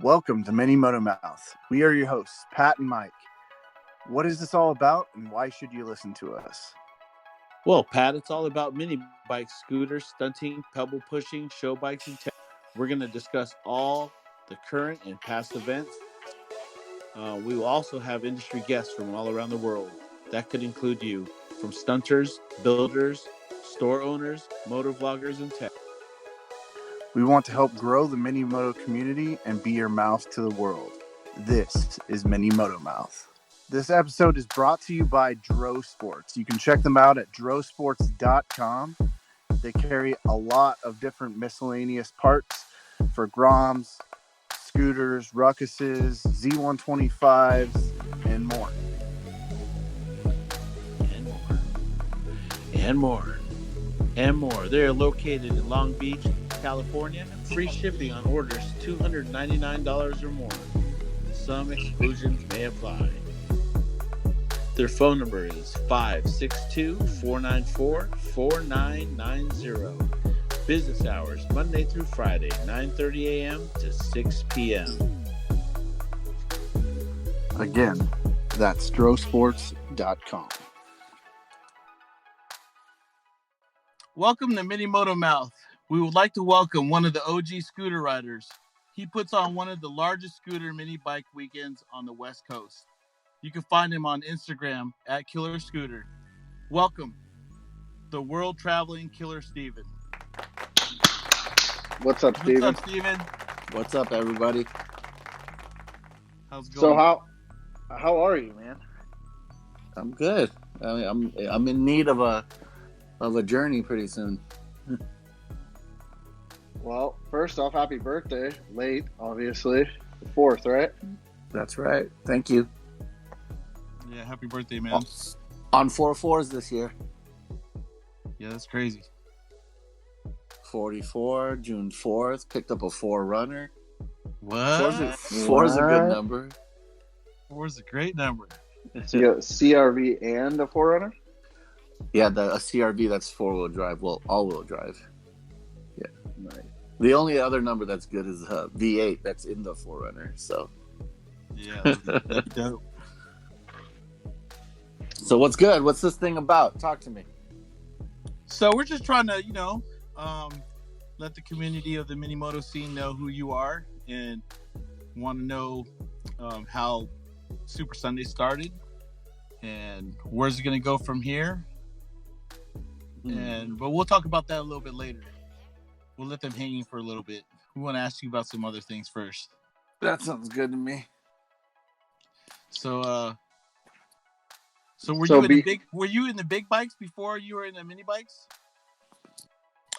Welcome to minimotomouth. We are your hosts, Pat and Mike. What is this all about, and why should you listen to us? Well, Pat, it's all about mini bikes, scooters, stunting, pebble pushing, show bikes, and tech. We're going to discuss all the current and past events. We will also have industry guests from all around the world. That could include you, from stunters, builders, store owners, motor vloggers, and tech. We want to help grow the minimoto community and be your mouth to the world. This is minimotomouth. This episode is brought to you by drowsports. You can check them out at drowsports.com. They carry a lot of different miscellaneous parts for Groms, scooters, Ruckuses, Z125s, and more. And more. And more. They are located in Long Beach, California. Free shipping on orders $299 or more. Some exclusions may apply. Their phone number is 562-494-4990. Business hours, Monday through Friday, 9:30 a.m. to 6 p.m. Again, that's drowsports.com. Welcome to minimotomouth. We would like to welcome one of the OG scooter riders. He puts on one of the largest scooter mini bike weekends on the West Coast. You can find him on Instagram at Killer Scooter. Welcome, the world traveling Killer Steven. What's up, Steven? What's up, Steven? What's up, everybody? How's it going? So how are you, man? I'm good. I'm in need of a journey pretty soon. Well, first off, happy birthday. Late, obviously. The 4th, right? That's right. Thank you. Yeah, happy birthday, man. On 4/4s this year. Yeah, that's crazy. 44, June 4th, picked up a 4-runner. What? Four is a good number. 4 is a great number. So you got a CRV and a 4Runner? Yeah, a CRV that's 4-wheel drive. Well, all-wheel drive. Yeah. Nice. The only other number that's good is a V8 that's in the 4Runner. So. Yeah, that's dope. So what's good? What's this thing about? Talk to me. So we're just trying to, let the community of the Minimoto scene know who you are and want to know how Super Sunday started and where's it going to go from here. But we'll talk about that a little bit later. We'll let them hanging for a little bit. We want to ask you about some other things first. That sounds good to me. So were you in the big bikes before you were in the mini bikes?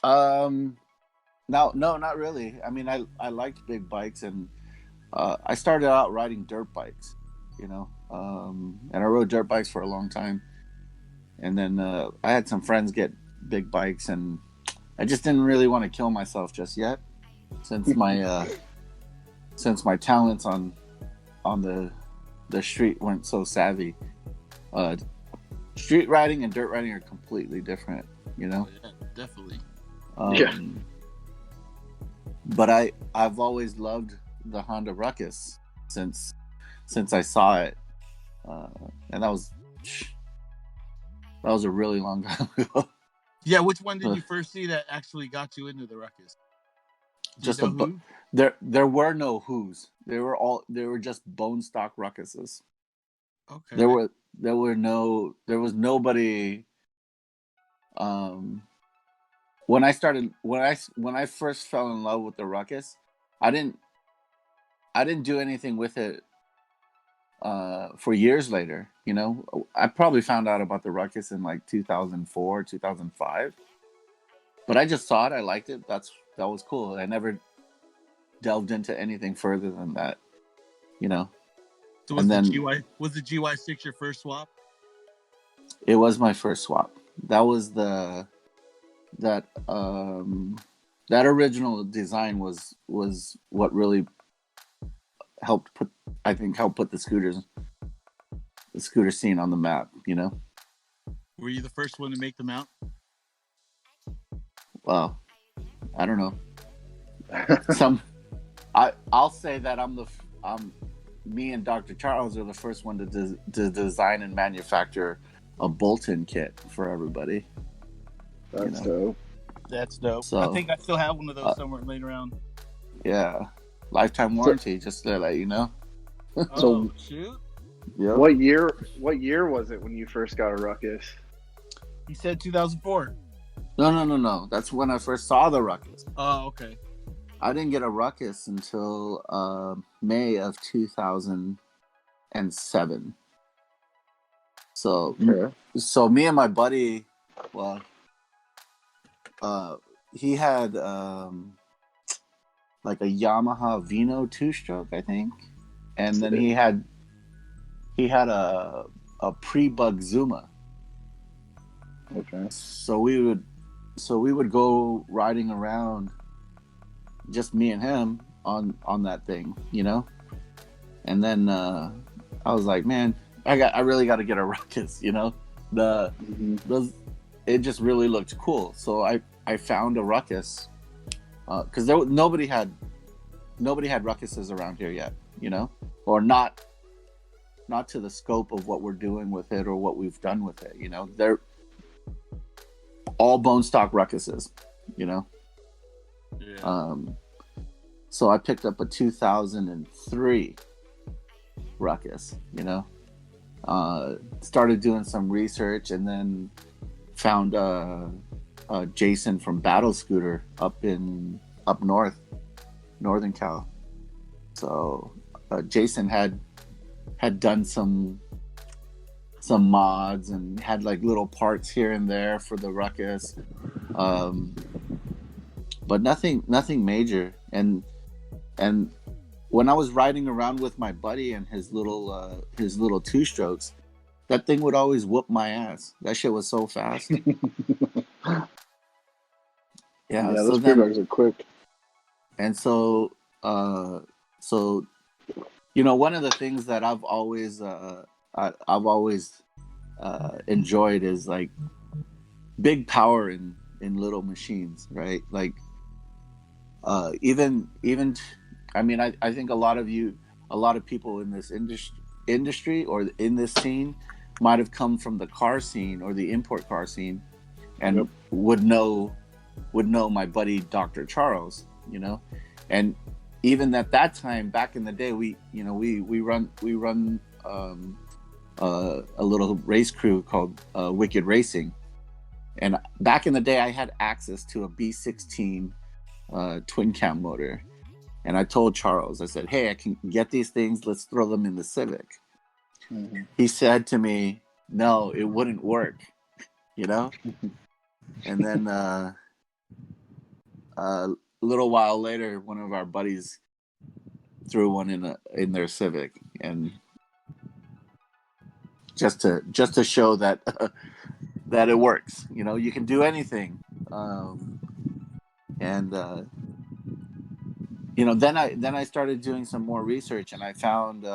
No, not really. I mean, I liked big bikes, and I started out riding dirt bikes, and I rode dirt bikes for a long time. And then I had some friends get big bikes, and I just didn't really want to kill myself just yet, since my talents on the street weren't so savvy. Street riding and dirt riding are completely different, Yeah, definitely. But I've always loved the Honda Ruckus since I saw it, and that was a really long time ago. Yeah, which one did you first see that actually got you into the Ruckus? There were no Who's. They were just bone stock Ruckuses. Okay. There was nobody. When I first fell in love with the Ruckus, I didn't do anything with it for years later. I probably found out about the Ruckus in like 2004, 2005. But I just saw it, I liked it. That was cool. I never delved into anything further than that. So was the GY6 your first swap? It was my first swap. That was that original design was what really helped put the scooter scene on the map. Were you the first one to make the mount? Well, I don't know. I'll say that me and Dr. Charles are the first one to design and manufacture a bolt-in kit for everybody. That's dope. That's dope. So, I think I still have one of those somewhere laying around. Yeah, lifetime warranty, just to let you know. Oh, shoot. Yep. What year was it when you first got a Ruckus? He said 2004. No. That's when I first saw the Ruckus. Oh, okay. I didn't get a Ruckus until May of 2007. So, me and my buddy, well, he had like a Yamaha Vino 2-stroke, I think, and then he had a pre-bug Zuma. Okay. So we would go riding around, just me and him on that thing, you know. And then I was like, man, I really got to get a Ruckus, you know. It just really looked cool. So I found a Ruckus because nobody had Ruckuses around here yet, you know, or not to the scope of what we're doing with it or what we've done with it, you know. They're all bone stock Ruckuses, you know. Yeah. So I picked up a 2003 Ruckus, you know. Started doing some research and then found Jason from Battle Scooter up north, Northern Cal. So Jason had done some mods and had like little parts here and there for the Ruckus, but nothing major. And when I was riding around with my buddy and his little 2-strokes, that thing would always whoop my ass. That shit was so fast. Yeah, so those pre-bugs are quick. And so you know, one of the things that I've always enjoyed is like big power in little machines, right? Like even I mean, I think a lot of people in this industry or in this scene might have come from the car scene or the import car scene and would know my buddy Dr. Charles, you know. And even at that time, back in the day, we run a little race crew called Wicked Racing. And back in the day, I had access to a B16 twin cam motor. And I told Charles, I said, hey, I can get these things. Let's throw them in the Civic. Mm-hmm. He said to me, no, it wouldn't work, you know? And then a little while later, one of our buddies threw one in their Civic, and just to show that that it works. You know, you can do anything. You know, then I started doing some more research, and I found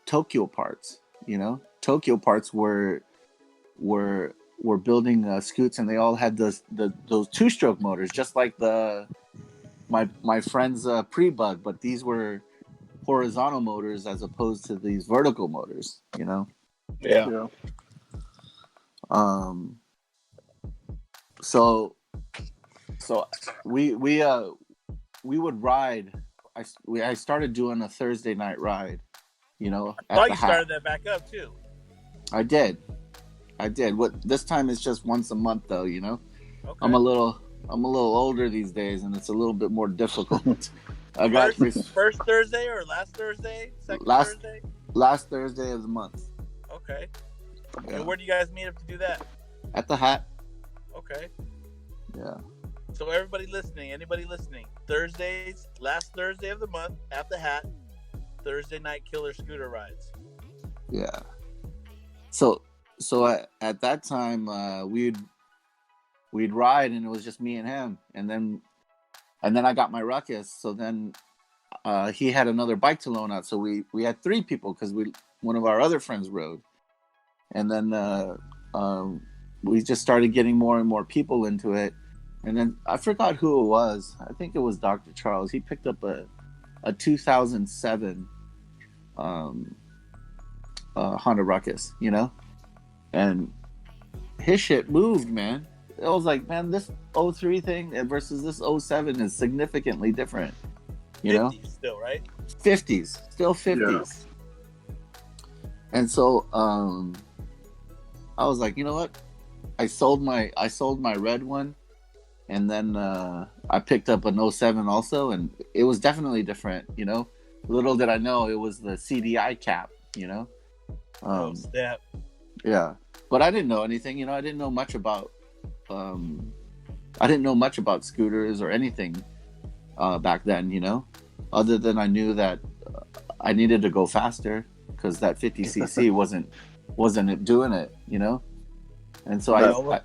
Tokyo parts. You know, Tokyo parts were building scoots, and they all had those 2-stroke motors, just like my friend's pre-bug, but these were horizontal motors as opposed to these vertical motors, you know. Yeah. So we would ride. I started doing a Thursday night ride, you know. I thought you started that back up too. I did. What this time is just once a month, though, you know. Okay. I'm a little older these days, and it's a little bit more difficult. I got first Thursday or last Thursday? Thursday? Last Thursday of the month. Okay. Yeah. And where do you guys meet up to do that? At the Hat. Okay. Yeah. So anybody listening, Thursdays, last Thursday of the month at the Hat, Thursday night killer scooter rides. Yeah. So at that time, we'd ride, and it was just me and him, and then I got my Ruckus. So then he had another bike to loan out, so we had 3 people because one of our other friends rode, and then we just started getting more and more people into it, And then I forgot who it was. I think it was Dr. Charles. He picked up a 2007 um, Honda Ruckus, you know, and his shit moved, man. It was like, man, this '03 thing versus this '07 is significantly different, you know. 50s still, right? 50s, still 50s. And so I was like, you know what? I sold my red one, and then I picked up an '07 also, and it was definitely different, you know. Little did I know it was the CDI cap, you know. Oh snap! Yeah, but I didn't know anything, you know. I didn't know much about scooters or anything back then, you know. Other than I knew that I needed to go faster because that 50cc wasn't doing it, you know. And so Yeah, I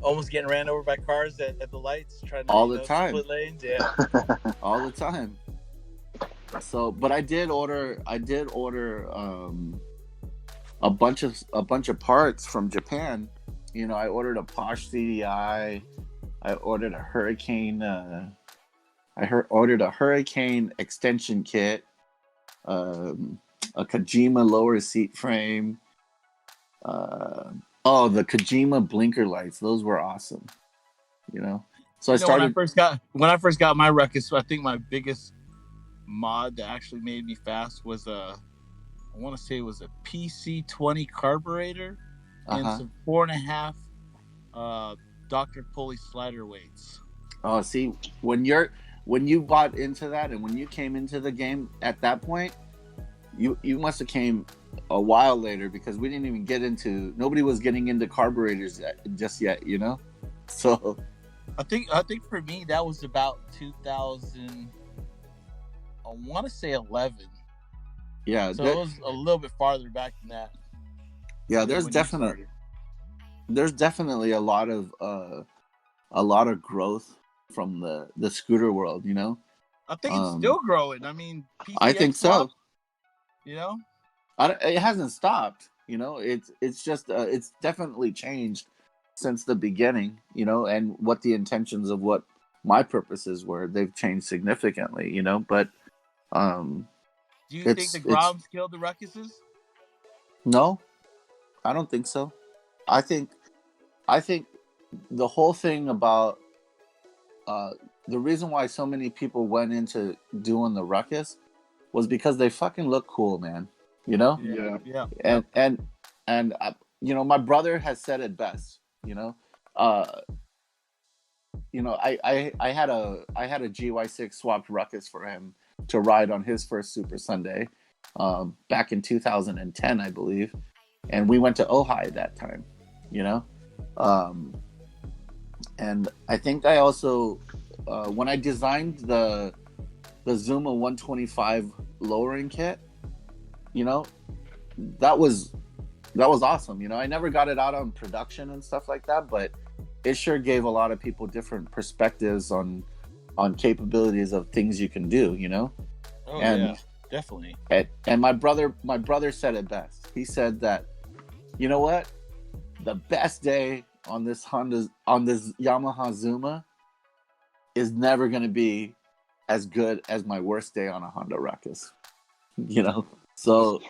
almost getting ran over by cars at the lights, trying to all the time, split lanes. Yeah, all the time. So, but I did order a bunch of parts from Japan. You know, I ordered a Posh CDI. I ordered a Hurricane. Ordered a Hurricane extension kit. A Kojima lower seat frame. The Kojima blinker lights. Those were awesome. You know. So I when started. I first got my Ruckus, I think my biggest mod that actually made me fast was I want to say it was a PC20 carburetor and some 4.5 Dr. Pulley slider weights. Oh, see, when you bought into that and when you came into the game at that point, you must have came a while later because we didn't even get into. Nobody was getting into carburetors just yet, you know. So I think for me that was about 2000. I want to say 11. Yeah, so it was a little bit farther back than that. Yeah, there's definitely a lot of growth from the scooter world, you know. I think it's still growing. I mean, PCX I think so. You know, it hasn't stopped. You know, it's just it's definitely changed since the beginning. You know, and what the intentions of what my purposes were, they've changed significantly. You know, but do you think the Groms killed the Ruckuses? No, I don't think so. I think the whole thing about the reason why so many people went into doing the Ruckus was because they fucking look cool, man. You know? Yeah. And you know, my brother has said it best. You know, I had a GY6 swapped Ruckus for him to ride on his first Super Sunday, back in 2010, I believe, and we went to Ojai that time. You know, and I think I also when I designed the Zuma 125 lowering kit, you know, that was awesome. You know, I never got it out on production and stuff like that, but it sure gave a lot of people different perspectives on capabilities of things you can do, you know. Yeah, definitely. And my brother said it best. He said that, you know what, the best day on this Yamaha Zuma is never going to be as good as my worst day on a Honda Ruckus. You know, so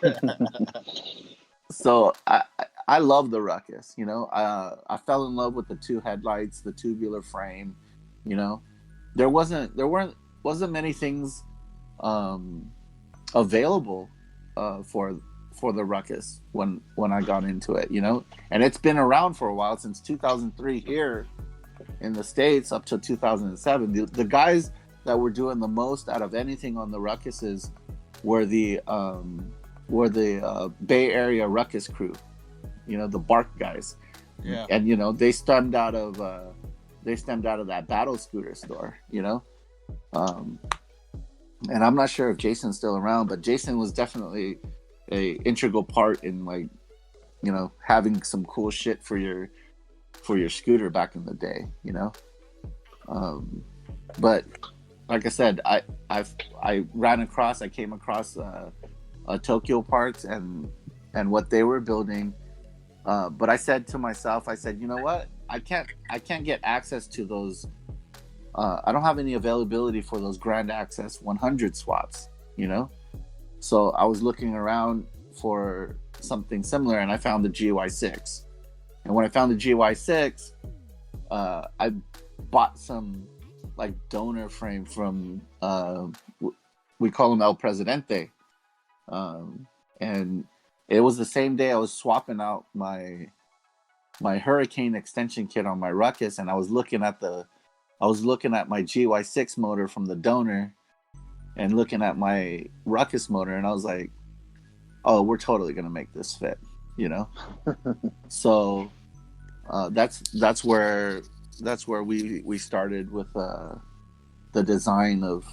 I love the Ruckus. You know, I fell in love with the two headlights, the tubular frame. You know, there wasn't many things available for the Ruckus when I got into it. You know, and it's been around for a while, since 2003 here in the States up to 2007. The guys that were doing the most out of anything on the Ruckuses were the Bay Area Ruckus crew. You know, the Bark guys. Yeah. And you know, they stemmed out of that Battle Scooter store. You know, and I'm not sure if Jason's still around, but Jason was definitely a integral part in, like, you know, having some cool shit for your scooter back in the day. You know, but like I said, I came across Tokyo Parts and what they were building. But I said to myself, you know what? I can't get access to those I don't have any availability for those Grand Access 100 swaps, you know. So I was looking around for something similar, and I found the GY6. And when I found the GY6, I bought some like donor frame from we call him El Presidente, and it was the same day I was swapping out my Hurricane extension kit on my Ruckus, and I was looking at my GY6 motor from the donor, and looking at my Ruckus motor, and I was like, oh, we're totally gonna make this fit, you know. So that's where we started with the design of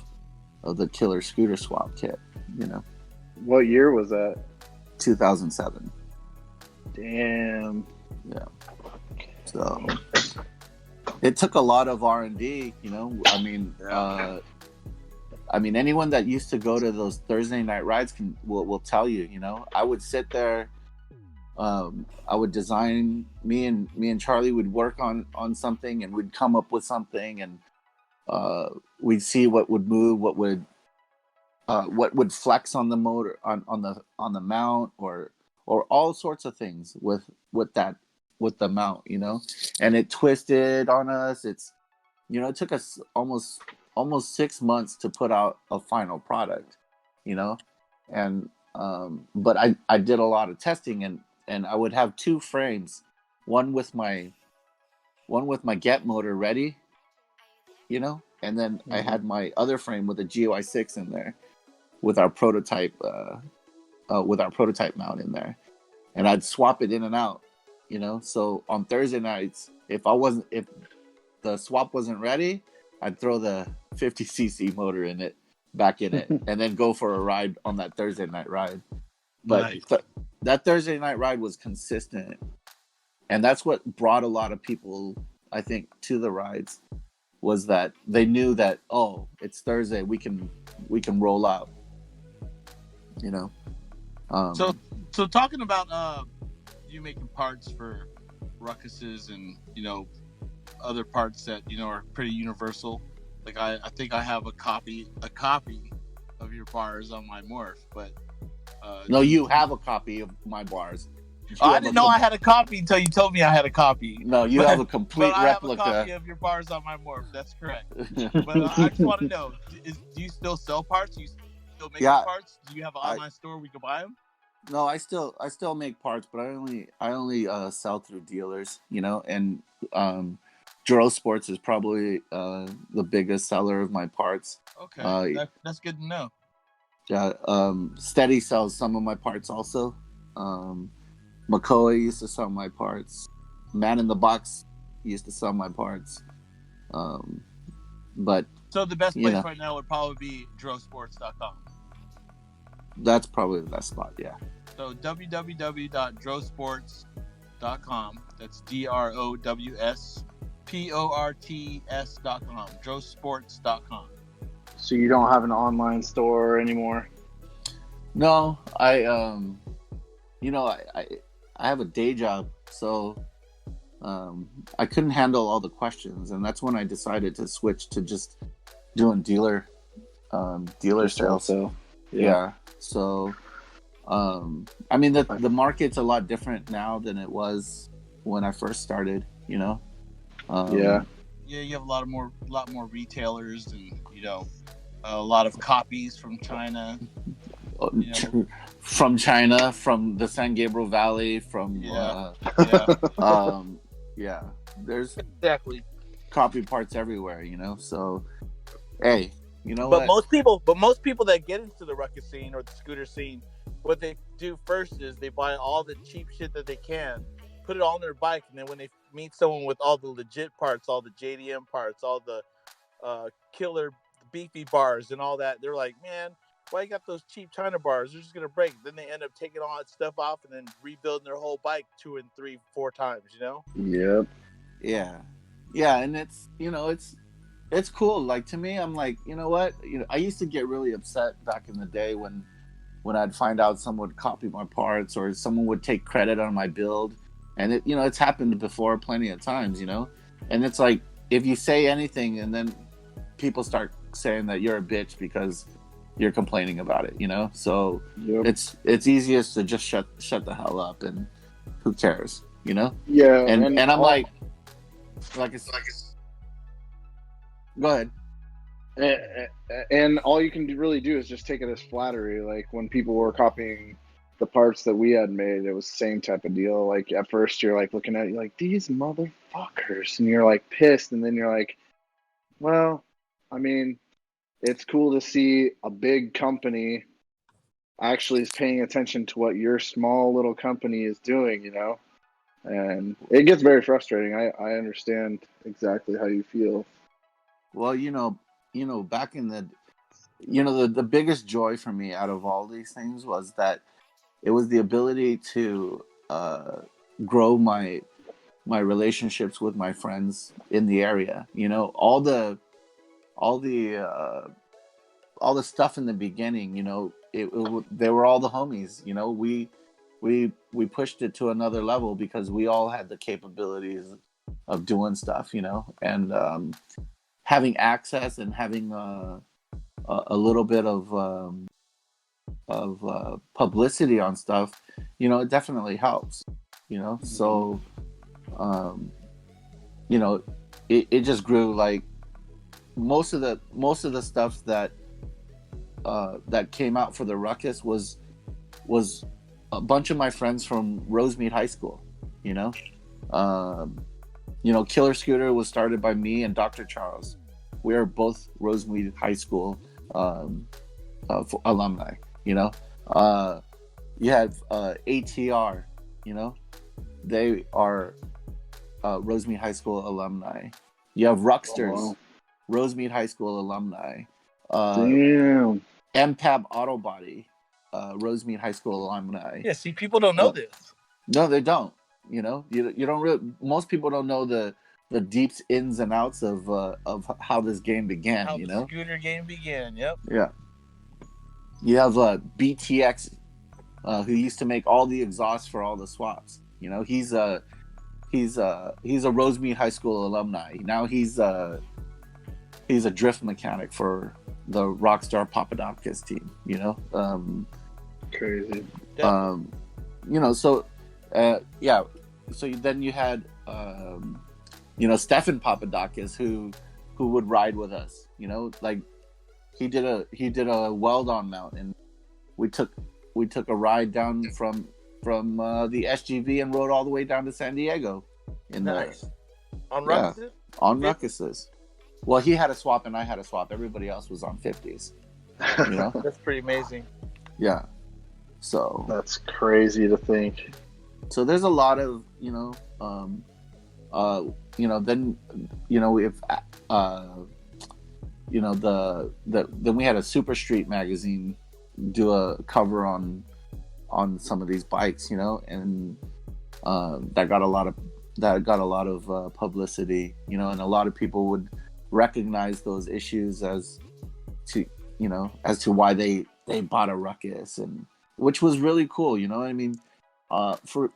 the killer scooter swap kit, you know. What year was that? 2007. Damn. Yeah. So it took a lot of R&D, you know. I mean, anyone that used to go to those Thursday night rides will tell you, you know. I would sit there, I would design. Me and Charlie would work on something, and we'd come up with something, and we'd see what would move, what would flex on the motor, on the mount, or all sorts of things with the mount, you know. And it twisted on us. It's, you know, it took us almost 6 months to put out a final product, you know. And but I did a lot of testing, and I would have two frames, one with my Get motor ready, you know, and then I had my other frame with a GY6 in there with our prototype mount in there, and I'd swap it in and out, you know. So on Thursday nights, if the swap wasn't ready, I'd throw the 50cc motor back in it, and then go for a ride on that Thursday night ride. But Nice. That Thursday night ride was consistent, and that's what brought a lot of people, I think, to the rides, was that they knew that, oh, it's Thursday, we can roll out, you know. So talking about you making parts for Ruckuses and, you know, other parts that, you know, are pretty universal. Like I think I have a copy of your bars on my Morph, but no, you have a copy of my bars. I didn't know I had a copy until you told me I had a copy. No, you have a complete but replica. I have a copy of your bars on my Morph. That's correct. But I just want to know: do you still sell parts? Do you still make parts? Do you have an online store where we can buy them? No, I still make parts, but I only sell through dealers, you know. And drowsports is probably the biggest seller of my parts. Okay, that's good to know. Yeah, Steady sells some of my parts also. McCoy used to sell my parts. Man in the Box used to sell my parts. But so the best place right now would probably be drowsports.com. That's probably the best spot, yeah. So www.drowsports.com. That's drowsports.com. drowsports.com. So you don't have an online store anymore? No, I have a day job, so I couldn't handle all the questions, and that's when I decided to switch to just doing dealer sales. So yeah. So I mean, the market's a lot different now than it was when I first started, you know. Yeah, you have a lot more retailers, and, you know, a lot of copies from China. You know. From China, from the San Gabriel Valley, from there's exactly copy parts everywhere, you know. So hey, you know, but most people that get into the ruckus scene or the scooter scene, what they do first is they buy all the cheap shit that they can, put it on their bike, and then when they meet someone with all the legit parts, all the JDM parts, all the killer beefy bars and all that, they're like, man, why you got those cheap China bars? They're just gonna break. Then they end up taking all that stuff off and then rebuilding their whole bike 2 and 3, 4 times, you know? Yep. Yeah, and it's, you know, it's cool. Like, to me, I'm like, you know what? You know, I used to get really upset back in the day when I'd find out someone would copy my parts, or someone would take credit on my build. And it's happened before plenty of times, you know? And it's like, if you say anything and then people start saying that you're a bitch because you're complaining about it, you know. So Yep. it's easiest to just shut the hell up, and who cares, you know. Yeah, And and I'm all, like it's, go ahead. and all you can really do is just take it as flattery. Like when people were copying the parts that we had made, it was the same type of deal. Like at first you're like looking at it, you're like, these motherfuckers, and you're like pissed, and then you're like, well, I mean, it's cool to see a big company actually is paying attention to what your small little company is doing, you know? And it gets very frustrating. I understand exactly how you feel. Well, back in the, the biggest joy for me out of all these things was that it was the ability to grow my relationships with my friends in the area. You know, all the all the stuff in the beginning. You know, they were all the homies. You know, we pushed it to another level because we all had the capabilities of doing stuff. You know, and having access and having a little bit of publicity on stuff, it definitely helps. So um, it just grew. Like most of the stuff that came out for the ruckus was a bunch of my friends from Rosemead High School. You know, um, Killer Scooter was started by me and Dr. Charles. We are both Rosemead High School alumni. You know, you have ATR. They are Rosemead High School alumni. You have Rucksters, Oh, wow. Rosemead High School alumni. Damn. MPAB Auto Body, Rosemead High School alumni. Yeah, see, people don't know this. No, they don't. You don't really. Most people don't know the deep ins and outs of how this game began. How the scooter game began. Yep. Yeah. You have BTX, who used to make all the exhausts for all the swaps. He's a Rosemead High School alumni. Now he's a drift mechanic for the Rockstar Papadakis team. Crazy. So yeah. So then you had Stefan Papadakis who would ride with us. Like he did a weld on mount, and we took a ride down from the SGV and rode all the way down to San Diego. Nice. On Ruckuses? On Ruckuses. Well, he had a swap and I had a swap. Everybody else was on 50s. That's pretty amazing. Yeah. So that's crazy to think. So there's a lot of then if then we had a Super Street magazine do a cover on some of these bikes, and that got a lot of publicity, and a lot of people would recognize those issues as to why they bought a Ruckus, and which was really cool. I mean, for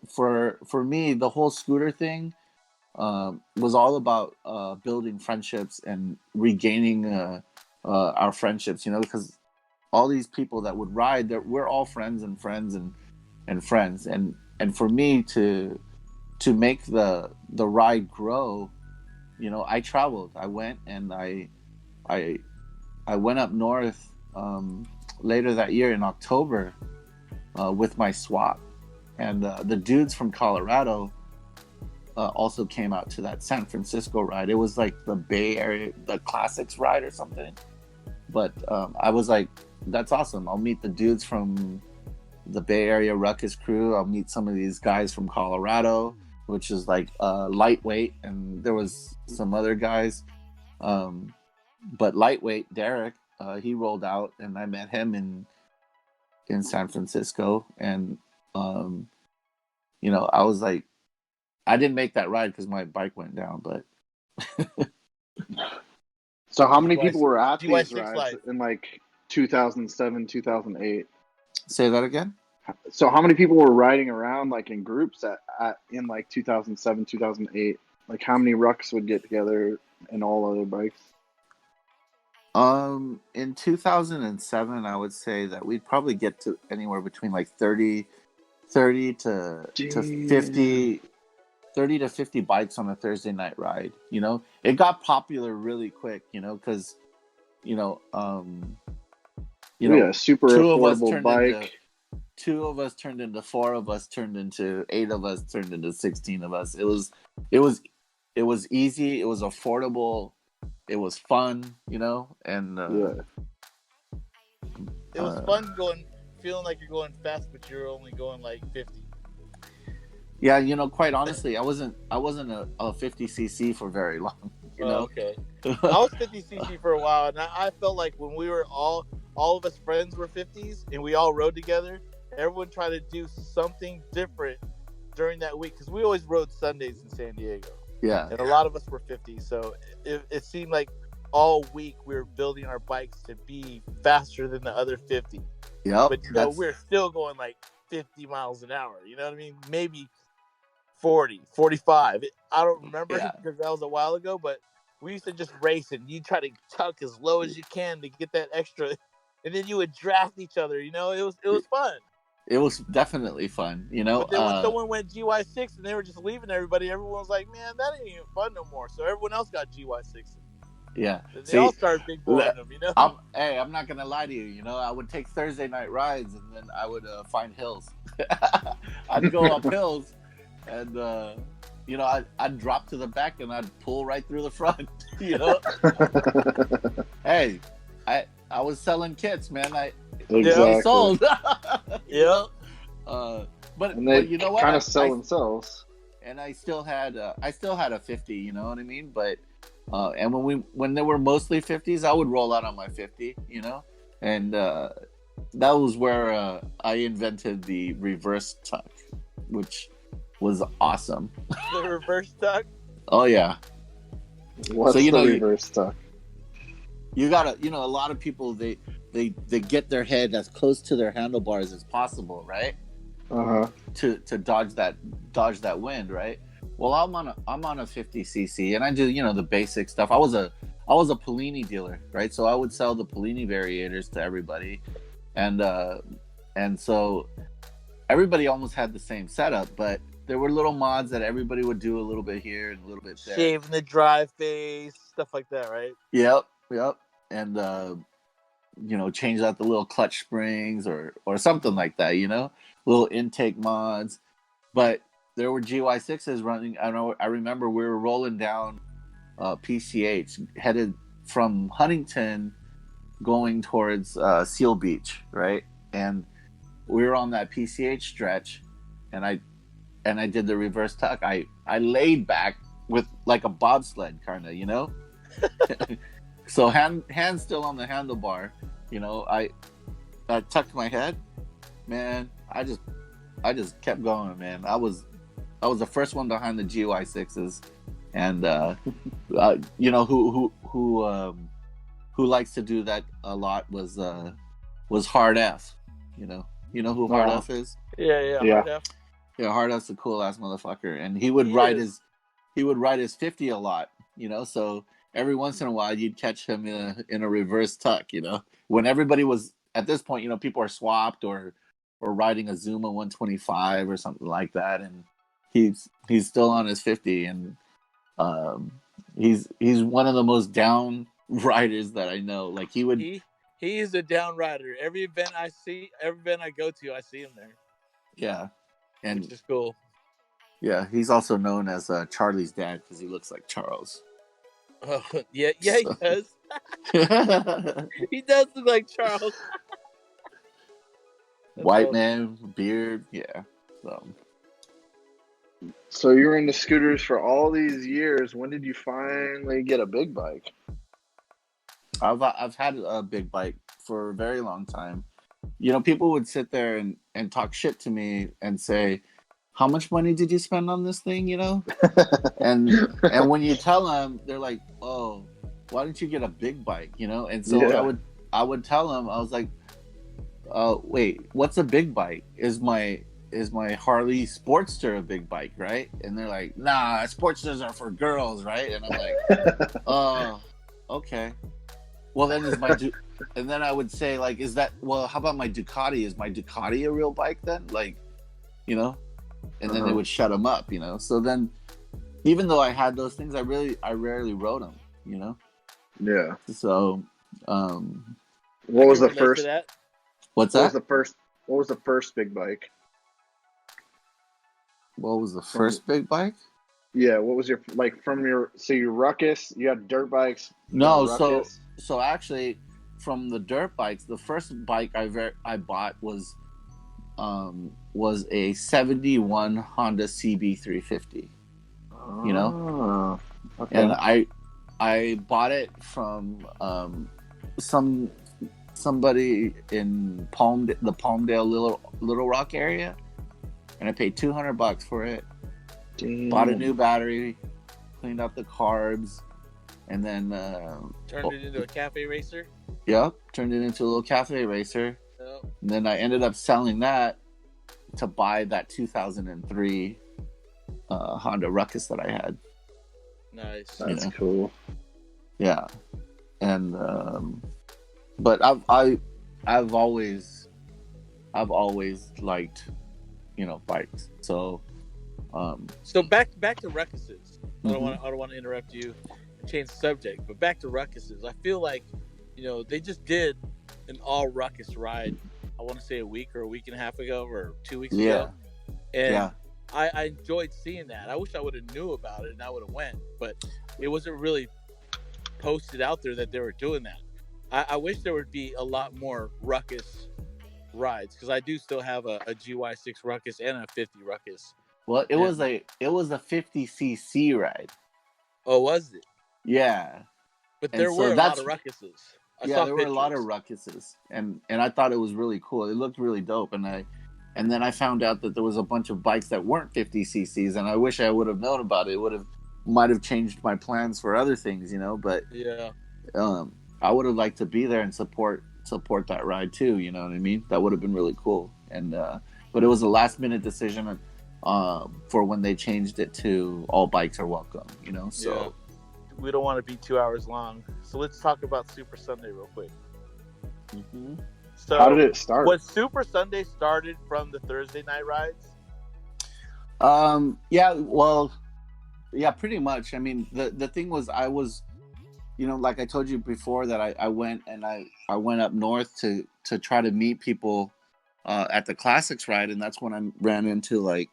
me, the whole scooter thing was all about building friendships and regaining our friendships, because all these people that would ride, we're all friends and friends and friends, and for me to make the ride grow, I traveled. I went and I went up north later that year in October with my swap, and the dudes from Colorado also came out to that San Francisco ride. It was like the Bay Area, the Classics ride or something. But I was like, that's awesome. I'll meet the dudes from the Bay Area Ruckus crew. I'll meet some of these guys from Colorado, which is like lightweight, and there was some other guys. But lightweight, Derek, he rolled out, and I met him in San Francisco, and I was like, I didn't make that ride because my bike went down, but. So how many people were at DY these rides in like 2007, 2008? Say that again? So how many people were riding around like in groups in like 2007, 2008? Like how many rucks would get together and all other bikes? In 2007, I would say that we'd probably get to anywhere between like 30 to Damn. 50, 30 to 50 bikes on a Thursday night ride. It got popular really quick, because, you know, um, you We had know, a super two of us affordable turned into bike. 4 of us, turned into 8 of us, turned into 16 of us. It was easy. It was affordable. It was fun, and Yeah. It was fun feeling like you're going fast, but you're only going like 50. yeah, quite honestly, I wasn't a 50cc for very long, Oh, okay. I was 50cc for a while, and I felt like when we were all of us friends were 50s, and we all rode together. Everyone tried to do something different during that week because we always rode Sundays in San Diego, Yeah. and a lot of us were 50s. So it seemed like all week we were building our bikes to be faster than the other 50. Yep. But we're still going like 50 miles an hour. You know what I mean? Maybe 40, 45. I don't remember Yeah. because that was a while ago, but we used to just race and you try to tuck as low as you can to get that extra, and then you would draft each other. It was fun. It was definitely fun, But then when someone went GY6 and they were just leaving everybody, everyone was like, "Man, that ain't even fun no more." So everyone else got GY6. Yeah. They all started big boring them. I'm not gonna lie to you. I would take Thursday night rides, and then I would find hills. I'd go up hills, and I'd drop to the back, and I'd pull right through the front. Hey, I was selling kits, man. Exactly. Sold. Yeah. But And they you know what? kind of sell themselves. And I still had a 50. You know what I mean? But and when there were mostly 50s, I would roll out on my 50. And that was where I invented the reverse tuck, which was awesome. The reverse tuck. Oh yeah. What's the reverse tuck? You gotta, a lot of people they get their head as close to their handlebars as possible, right? To dodge that wind, right? Well, I'm on a 50cc, and I do the basic stuff. I was a Polini dealer, right? So I would sell the Polini variators to everybody, and so everybody almost had the same setup, but there were little mods that everybody would do a little bit here and a little bit there. Shaving the dry face, stuff like that, right? Yep. And change out the little clutch springs or something like that, little intake mods. But there were GY6s running. I remember we were rolling down PCH, headed from Huntington going towards Seal Beach, right? And we were on that PCH stretch, and I did the reverse tuck. I laid back with like a bobsled kind of, So hands still on the handlebar, I tucked my head, man. I just kept going, man. I was the first one behind the GY6s, and who likes to do that a lot was Hard F. You know who Hard F is? Yeah. Hard F. Yeah, Hard F's a cool ass motherfucker, and he would ride his 50 a lot, so every once in a while you'd catch him in a reverse tuck, when everybody was at this point, people are swapped or riding a Zuma 125 or something like that, and he's still on his 50, and he's one of the most down riders that I know. Like he is a down rider. Every event I go to, I see him there. Yeah, and which is cool. Yeah, he's also known as Charlie's dad because he looks like Charles. Oh, yeah, he does. He does look like Charles. White awesome. Man, beard, yeah. So you were into scooters for all these years. When did you finally get a big bike? I've had a big bike for a very long time. People would sit there and talk shit to me and say, how much money did you spend on this thing, and when you tell them, they're like, oh, why didn't you get a big bike, and so yeah. I would tell them, I was like, wait, what's a big bike? Is my Harley Sportster a big bike, right? And they're like, nah, Sportsters are for girls, right? And I'm like, oh, okay. Well, then and then I would say, like, is that, well, how about my Ducati? Is my Ducati a real bike then? Like, you know, and then they would shut them up, you know. So then, even though I had those things, I rarely rode them, you know. Yeah. So, What I was can the relate to first? that. what's What was that? the first? What was the first big bike? What was the From first big bike? yeah. What was your like from your so your Ruckus? You had dirt bikes. You got No, Ruckus. so actually, from the dirt bikes, the first bike I bought was a '71 Honda CB 350. You know, Oh, and okay. I bought it from some somebody in the Palmdale Little Rock area, and I paid $200 for it. Bought a new Damn. battery, cleaned out the carbs, and then Turned it into a cafe racer. yep, turned it into a little cafe racer. Yep. And then I ended up selling that to buy that 2003 Honda Ruckus that I had. Nice. You That's know, cool. yeah, and but I've always liked, you know, bikes. So So back to Ruckuses. mhm. I don't want to interrupt you and change the subject, but back to Ruckuses. I feel like, they just did an all Ruckus ride. I want to say a week or a week and a half ago or 2 weeks Yeah, ago, and yeah. I enjoyed seeing that. I wish I would have knew about it and I would have went, but it wasn't really posted out there that they were doing that. I wish there would be a lot more Ruckus rides because I do still have a GY6 Ruckus and a 50 Ruckus. Well, And it was a 50cc ride. oh, was it? Yeah, But and there so were a lot that's of Ruckuses. I yeah. saw There were a lot of pictures. Ruckuses, and I thought it was really cool. It looked really dope, and then I found out that there was a bunch of bikes that weren't 50cc's, and I wish I would have known about it. It would have might have changed my plans for other things, you know. But Yeah, I would have liked to be there and support that ride too. You know what I mean? That would have been really cool. And but it was a last minute decision for when they changed it to all bikes are welcome. You know, yeah. so We don't want to be 2 hours long, so let's talk about Super Sunday real quick. mhm. How did So, it start? was Super Sunday started from the Thursday night rides? Yeah, well, yeah, pretty much. I mean, the thing was, I was, you know, like I told you before that I went and I went up north to try to meet people at the classics ride, and that's when I ran into like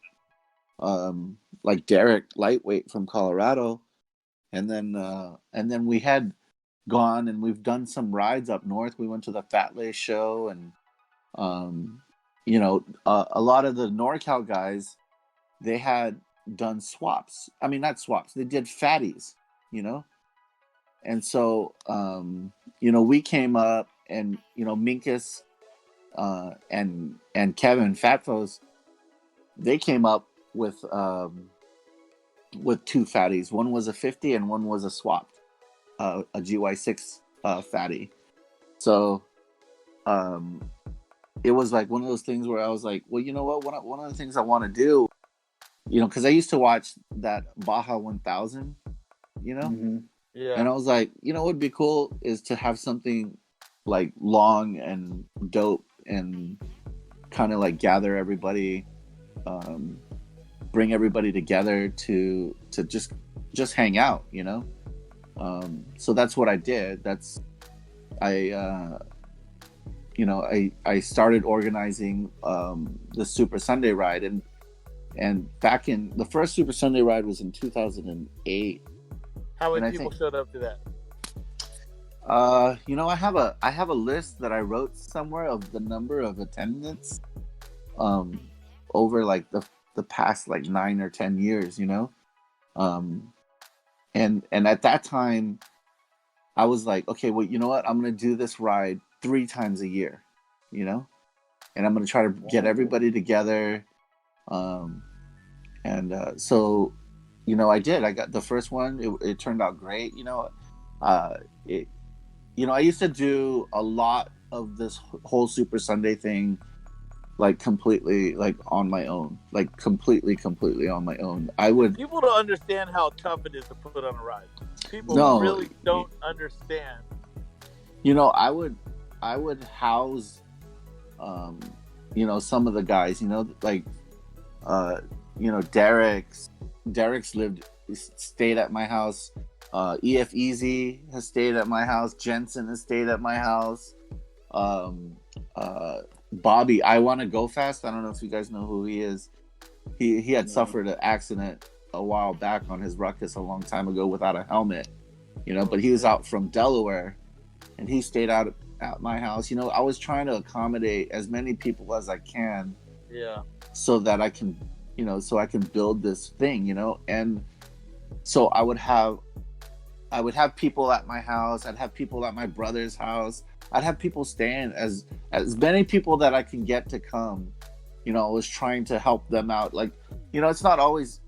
Derek Lightweight from Colorado, and then we had gone and we've done some rides up north. We went to the Fat Lay show, and um, you know, a lot of the NorCal guys, they had done swaps. I mean, not swaps. They did fatties, you know, and so you know, we came up, and you know, Minkus and Kevin Fatfos, they came up with two fatties. One was a 50 and one was a swap, a GY6 fatty. So um, it was like one of those things where I was like, well, you know what? One of the things I want to do, you know, because I used to watch that Baja 1000, you know, Mm-hmm. Yeah, and I was like, you know, what would be cool is to have something like long and dope and kind of like gather everybody, um, bring everybody together to just hang out, you know. So that's what I did. I you know, I started organizing the Super Sunday ride, and back in the first Super Sunday ride was in 2008, how and many I people think showed up to that? you know, I have a list that I wrote somewhere of the number of attendants um over like the past like 9 or 10 years, you know. Um and at that time I was like, okay, well, you know what? I'm gonna do this ride 3 times a year, you know, and I'm gonna try to get Oh, everybody together. Um, and so, you know, I did. I got the first one. It turned out great. You know, it. You know, I used to do a lot of this whole Super Sunday thing like completely like on my own, like completely on my own. I would People don't understand how tough it is to put on a ride. People no, really don't understand I would house, um, some of the guys, like, uh, Derek's stayed at my house. EF Easy has stayed at my house. Jensen has stayed at my house. Um, uh, Bobby, I want to go fast. I don't know if you guys know who he is. He had suffered an accident a while back on his ruckus a long time ago without a helmet, but he was out from Delaware, and he stayed out at my house. I was trying to accommodate as many people as I can, Yeah. so that I can, so I can build this thing, and so I would have people at my house. I'd have people at my brother's house. I'd have people staying, as many people that I can get to come. I was trying to help them out. Like, it's not always,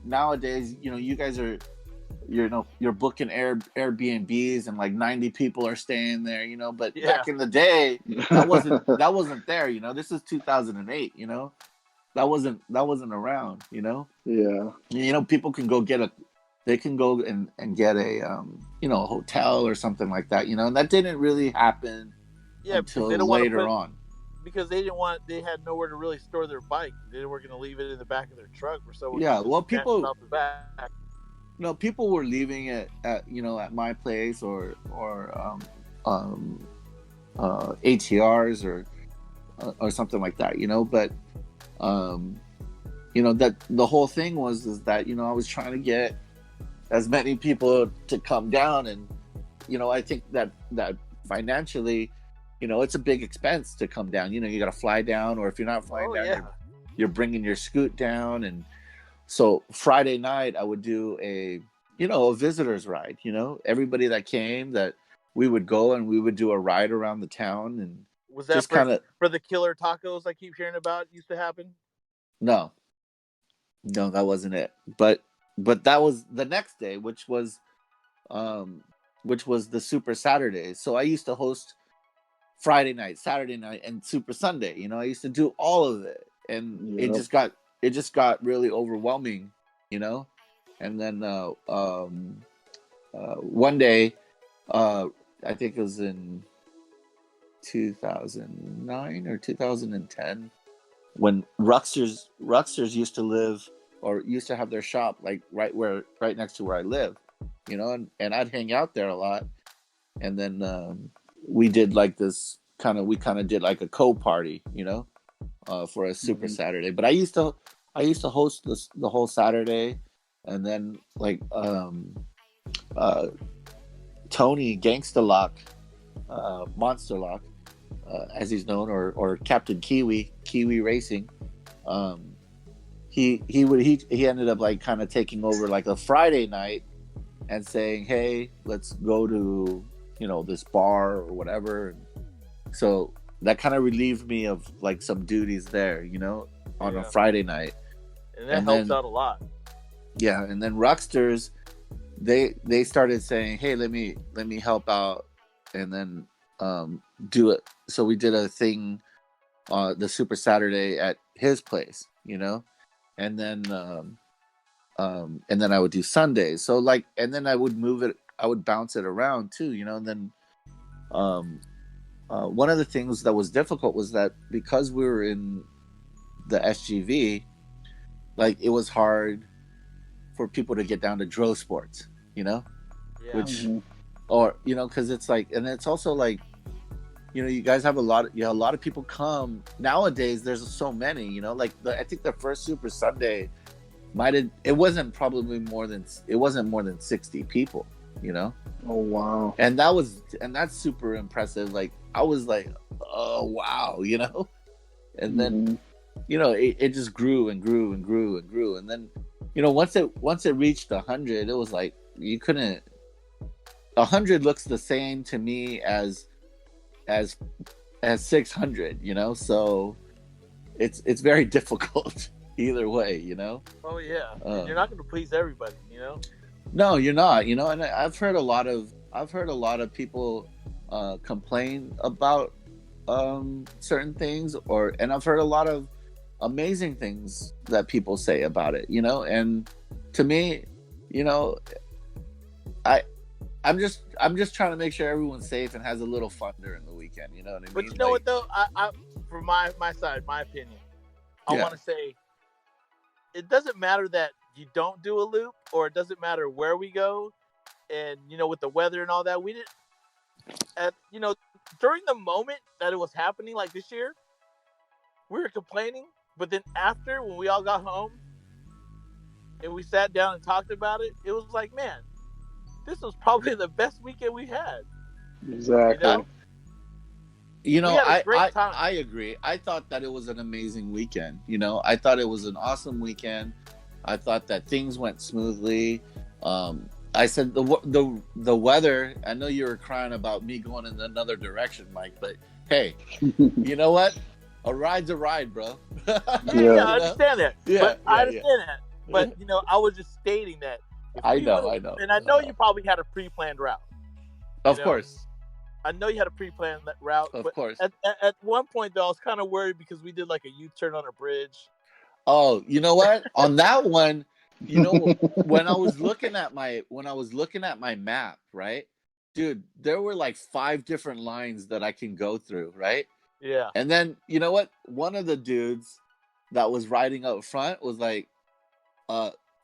nowadays, you guys are, you're booking Airbnbs and like 90 people are staying there, but Yeah. back in the day, that wasn't there. This is 2008. That wasn't around. Yeah. People can go they can go and get a a hotel or something like that, and that didn't really happen Yeah, because until they don't want to later put on. because they had nowhere to really store their bike. They were going to leave it in the back of their truck where someone Yeah, could just well, snatch it people off the back. people were leaving it at my place, or ATRs, or something like that, but um that the whole thing is that I was trying to get as many people to come down, and I think that financially, it's a big expense to come down. You got to fly down, or if you're not flying Oh down, yeah. you're bringing your scoot down. And so Friday night I would do a visitors ride. Everybody that came, that we would go and we would do a ride around the town, and Was that just kind of for the killer tacos I keep hearing about used to happen? no, no, that wasn't it. But that was the next day, um which was the Super Saturday. So I used to host Friday night, Saturday night, and Super Sunday. I used to do all of it, and Yep. it just got really overwhelming. you know. And then one day, I think it was in 2009 or 2010, when Ruxers used to live, or used to have their shop, like right next to where I live, and I'd hang out there a lot. And then we did like this we kind of did like a co-party, for a Super Mhm. Saturday. But I used to host the whole Saturday. And then like uh, Tony Gangsta Lock, Monster Lock, as he's known, or Captain Kiwi Racing. Um, he ended up like kind of taking over like a Friday night and saying, "Hey, let's go to this bar or whatever." So that kind of relieved me of like some duties there, on a Yeah, Friday night. and that And helps then out a lot. yeah, and then Rocksters, they started saying, "Hey, let me help out," and then do it. So we did a thing, the Super Saturday at his place, and then I would do Sundays. So like, and then I would bounce it around too, and then um, one of the things that was difficult was that because we were in the SGV, like it was hard for people to get down to drowsports, Yeah, which, Mhm. or because it's like, and it's also like, you guys have a lot of people come nowadays. There's so many, like I think the first Super Sunday it wasn't more than 60 people, Oh wow. and that's super impressive. Like I was like, oh wow, and then Mhm. it just grew and grew and grew and grew. And then once it reached 100, it was like you couldn't. 100 looks the same to me as as 600, so it's very difficult either way, oh yeah, and you're um, not going to please everybody. no, you're not, and I've heard a lot of people complain about certain things, and I've heard a lot of amazing things that people say about it, and to me, you know I I'm just trying to make sure everyone's safe and has a little fun during the weekend. You know what I But mean? you know what though? I from my side, my opinion, I Yeah. want to say it doesn't matter that you don't do a loop, or it doesn't matter where we go, and with the weather and all that, we didn't. During the moment that it was happening, like this year, we were complaining, but then after, when we all got home and we sat down and talked about it, it was like, man, this was probably the best weekend we had. You Exactly. know, we had a great time. I agree. I thought that it was an amazing weekend. I thought it was an awesome weekend. I thought that things went smoothly. I said the weather. I know you were crying about me going in another direction, Mike, but hey, you know what? A ride's a ride, bro. Yeah, Yeah. I understand that. But I understand that. But I was just stating that if I we know, would, I know. and I know you probably had a pre-planned route. Of course. I know you had a pre-planned route, Of but course. at one point though, I was kind of worried because we did like a U-turn on a bridge. Oh, you know what? On that one, when I was looking at my map, right? Dude, there were like 5 different lines that I can go through, right? Yeah. And then, you know what? One of the dudes that was riding up front was like,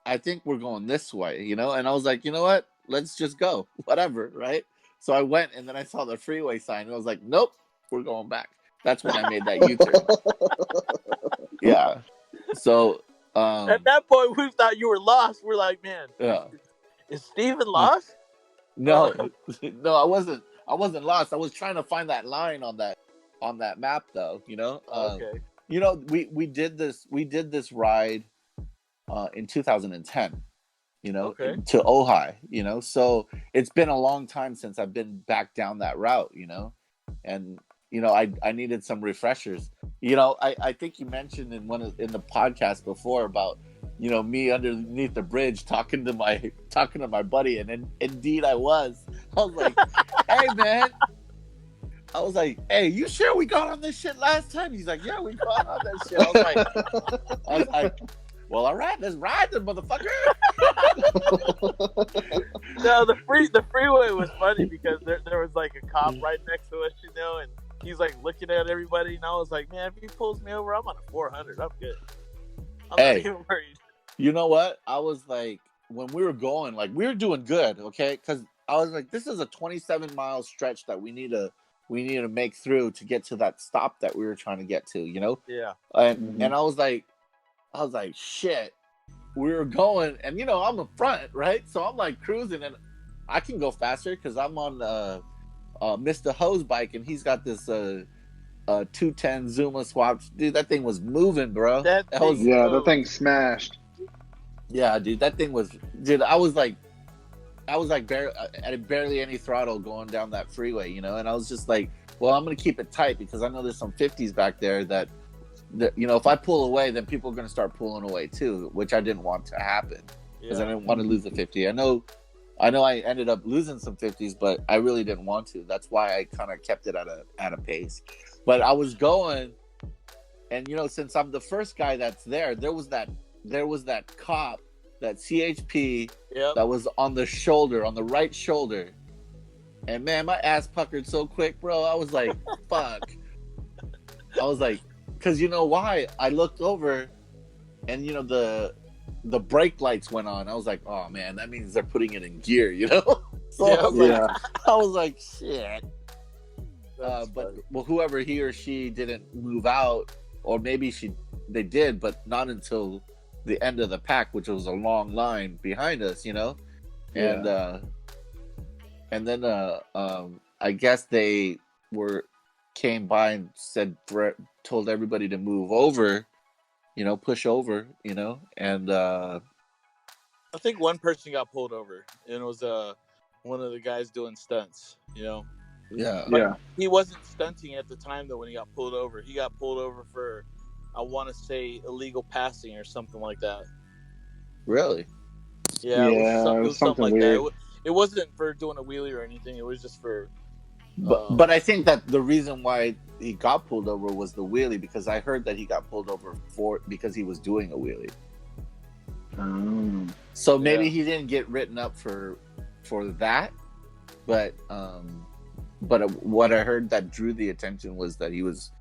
I think we're going this way, and I was like, you know what? Let's just go. Whatever, right? So I went, and then I saw the freeway sign, and I was like, nope, we're going back. That's when I made that U-turn. Yeah. So At that point, we thought you were lost. We're like, man, yeah. is Steven lost? No, no, I wasn't. I wasn't lost. I was trying to find that line on that map, though. Okay. We did this ride in 2010. Okay. To Ojai. So it's been a long time since I've been back down that route. And I needed some refreshers. I think you mentioned in the podcast before about me underneath the bridge talking to my buddy, and indeed I was like, hey man, I was like, hey, you sure we got on this shit last time? He's like, yeah, we got on that shit. I was like, well, all right, let's ride this motherfucker. No, the freeway was funny because there was like a cop right next to us, and he's like looking at everybody, and I was like, man, if he pulls me over, I'm on a 400. I'm good. I'm not even worried. You know what? I was like, when we were going, like we were doing good, okay? Because I was like, this is a 27-mile stretch that we need to make through to get to that stop that we were trying to get to, Yeah. And I was like, shit. We were going, and I'm in front, right? So I'm like cruising, and I can go faster because I'm on Mr. Ho's bike, and he's got this 210 Zuma swap. Dude, that thing was moving, bro. That thing smashed. Yeah, dude, that thing was. Dude, I was like barely any throttle going down that freeway, and I was just like, well, I'm gonna keep it tight because I know there's some 50s back there that if I pull away, then people are going to start pulling away too, which I didn't want to happen because I didn't want to lose a 50. I know I ended up losing some 50s, but I really didn't want to. That's why I kind of kept it at a pace. But I was going, and since I'm the first guy that's there was that cop, that CHP that was on the right shoulder, and man, my ass puckered so quick, bro. I was like, fuck. I was like. Because you know why? I looked over, and the brake lights went on. I was like, oh man, that means they're putting it in gear, So I was like, shit. But whoever he or she didn't move out, or maybe they did, but not until the end of the pack, which was a long line behind us, and then I guess they came by and told everybody to move over, push over, and I think one person got pulled over, and it was one of the guys doing stunts, But he wasn't stunting at the time though when he got pulled over. He got pulled over for, I want to say, illegal passing or something like that. Really? Yeah, it was something like weird. that. It wasn't for doing a wheelie or anything. It was just for. But I think that the reason why he got pulled over was the wheelie, because I heard that he got pulled over because he was doing a wheelie. So maybe he didn't get written up for that, But what I heard that drew the attention was that he was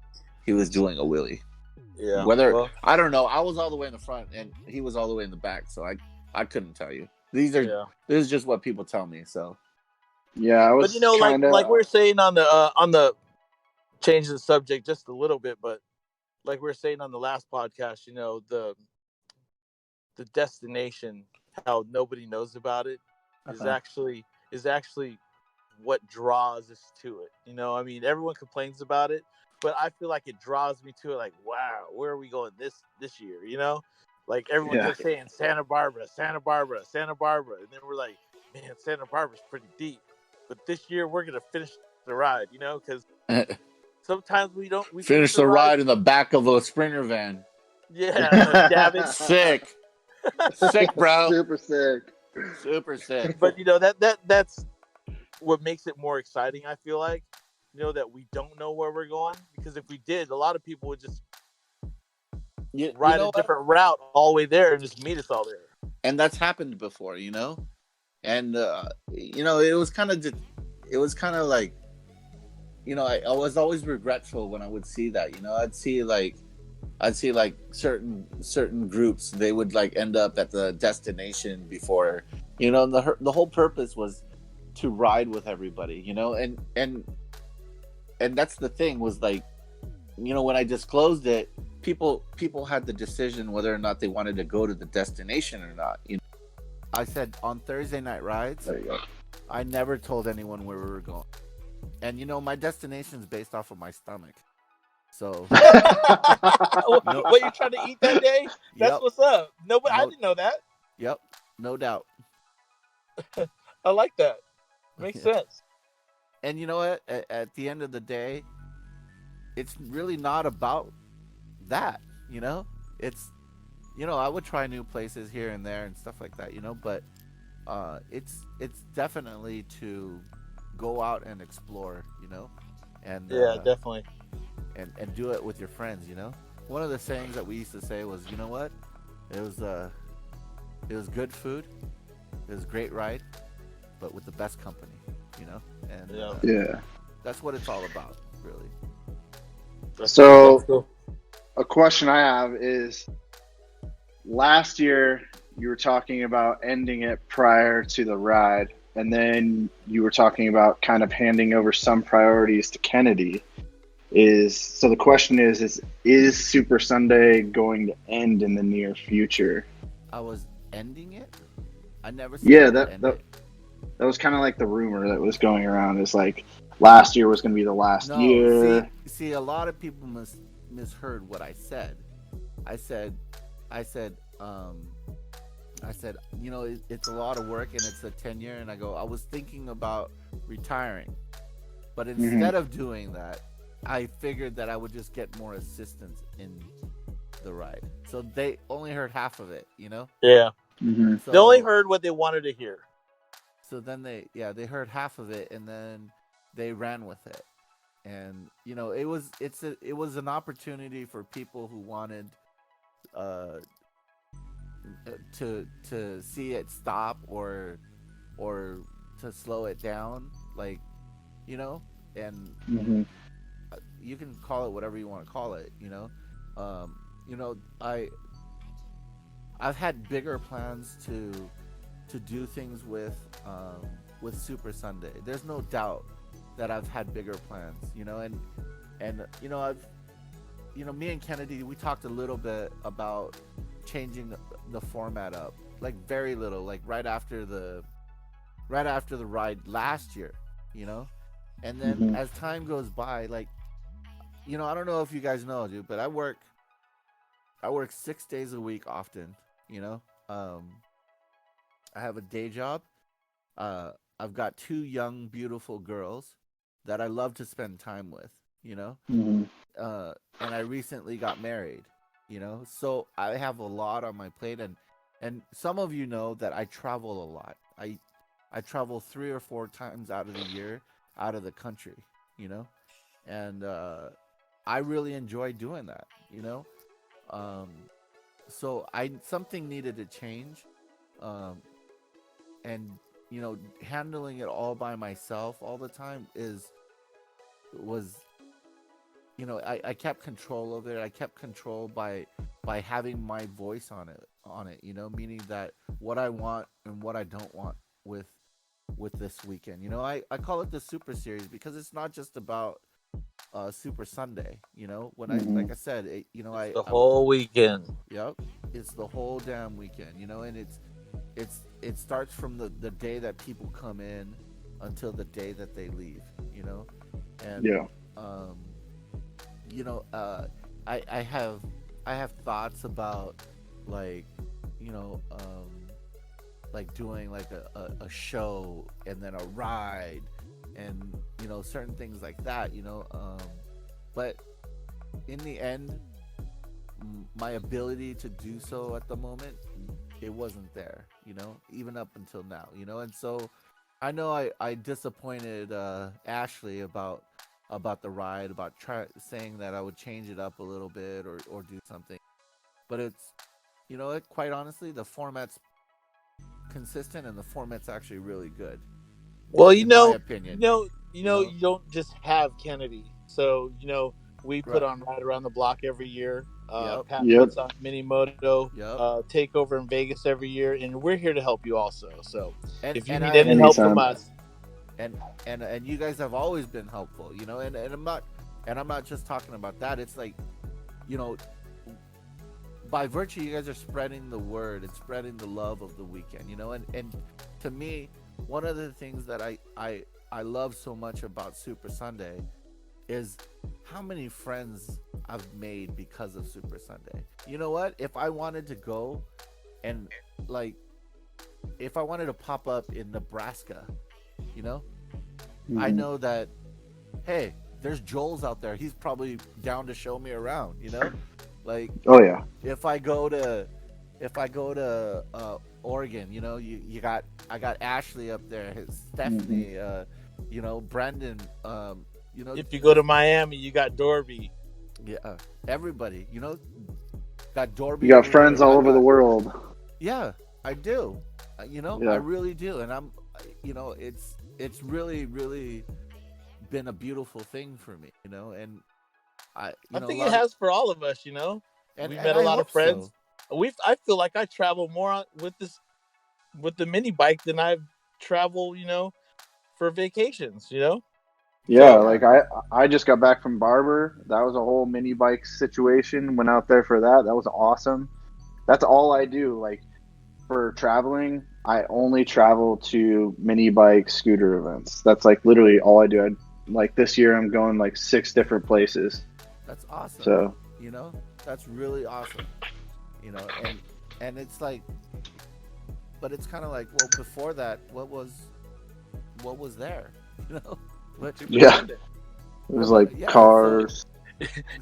doing a wheelie. Yeah. Whether Well, I don't know, I was all the way in the front and he was all the way in the back, so I couldn't tell you. This is just what people tell me. So Yeah, I but was kind like we of. were saying on the changing the subject just a little bit, but like we were saying on the last podcast, the destination, how nobody knows about it, is uh-huh. actually what draws us to it. I mean, everyone complains about it, but I feel like it draws me to it. Like, wow, where are we going this year? Like everyone Yeah. kept saying Santa Barbara, Santa Barbara, Santa Barbara, and then we're like, man, Santa Barbara's pretty deep. But this year we're gonna finish the ride, because sometimes we finish Finish the the ride. ride in the back of a Sprinter van. Yeah, dabbing. Sick, sick, bro. Super sick. Super sick. But that's what makes it more exciting. I feel like, that we don't know where we're going, because if we did, a lot of people would just You ride a know what? different route all the way there and just meet us all there. And that's happened before, and it was kind of like, I was always regretful when I would see that. I'd see like certain groups, they would like end up at the destination before, and the whole purpose was to ride with everybody, and that's the thing, was like, when I disclosed it, people had the decision whether or not they wanted to go to the destination or not. I said on Thursday night rides, There you go. I never told anyone where we were going, and my destination is based off of my stomach. So, no, What you're trying to eat that day? That's yep, what's up. No, but I no, didn't know that. yep, no doubt. I like that. Makes sense. And you know what? At the end of the day, it's really not about that. It's I would try new places here and there and stuff like that. But it's definitely to go out and explore. And Yeah, definitely. and do it with your friends. One of the sayings that we used to say was, you know what? It was it was good food, it was great ride, but with the best company. And Yeah. Yeah. that's what it's all about, really. That's So cool. a question I have is, last year you were talking about ending it prior to the ride, and then you were talking about kind of handing over some priorities to Kennedy. So the question is Super Sunday going to end in the near future? I was ending it. I never said I Yeah, would that end that, it. that was kind of like the rumor that was going around. Is like last year was going to be the last No, year. see, a lot of people misheard what I said. I said, I said, um, I said, it's a lot of work and it's a 10-year, and I was thinking about retiring, but Hmm. instead of doing that, I figured that I would just get more assistance in the ride. So they only heard half of it. Yeah. Hmm. They only So heard what they wanted to hear. then they heard half of it, and then they ran with it. And it was an opportunity for people who wanted uh to see it stop, or to slow it down, like, and Hmm. you can call it whatever you want to call it. um you know i I've had bigger plans to do things with Super Sunday. There's no doubt that I've had bigger plans, and I've me and Kennedy, we talked a little bit about changing the format up, like very little, like right after the ride last year, you know, and then Hmm. as time goes by, like, I don't know if you guys know, dude, but I work 6 days a week often, you know. Um, I have a day job. Uh, I've got two young, beautiful girls that I love to spend time with, you know. Hmm. And I recently got married, so I have a lot on my plate, and some of you know that I travel a lot. I travel 3 or 4 times out of the year out of the country, you know, and I really enjoy doing that, Um, so I something needed to change, um, and handling it all by myself all the time was I kept control of it. I kept control by having my voice on it, meaning that what I want and what I don't want with this weekend. I call it the Super Series because it's not just about Super Sunday. When I Mm-hmm. like I said, It's the whole weekend. yep, it's the whole damn weekend. And it starts from the day that people come in until the day that they leave. And Yeah. um, you know, uh, I have thoughts about like you know like doing like a show and then a ride and certain things like that. But in the end, my ability to do so at the moment, it wasn't there. Even up until now. And so I know I disappointed Ashley about the ride, about saying that I would change it up a little bit or do something. But it's quite honestly, the format's consistent and the format's actually really good, Well, in my opinion. You know, you don't just have Kennedy. So, we put right? on Right Around the Block every year. Yep, Pat Yep. puts on Mini Moto, yep. take over in Vegas every year, and we're here to help you also. So, And if you and need I any help from Anytime. us, and and you guys have always been helpful. And I'm not just talking about that. It's like you know by virtue, you guys are spreading the word and spreading the love of the weekend. And to me, one of the things that I love so much about Super Sunday is how many friends I've made because of Super Sunday. You know what? If I wanted to go and like if I wanted to pop up in Nebraska, you know, I Mm-hmm. know that hey, there's Joel's out there. He's probably down to show me around. Like Oh yeah. if I go to Oregon, I got Ashley up there, Mm-hmm. Stephanie, Brendan, if you go to just Miami, you got Dorby. yeah, everybody, got You Dorby got over friends here. all I've over the got world. yeah, I do, I Yeah. really do, and it's really really been a beautiful thing for me, and I a think it lot of has for all of us. and We and met a I lot of hope friends. so. I feel like I travel more with the mini bike than I've traveled, for vacations. Yeah, So like Yeah, I just got back from Barber. That was a whole mini bike situation. Went out there for that. That was awesome. That's all I do. Like for traveling, I only travel to mini bike scooter events. That's like literally all I do. Like this year I'm going like 6 different places. that's awesome. So You know, that's really awesome. And it's like, but it's kind of like, well, before that, what was there? You know, what? Super yeah, it Sunday. was like Yeah. So cars.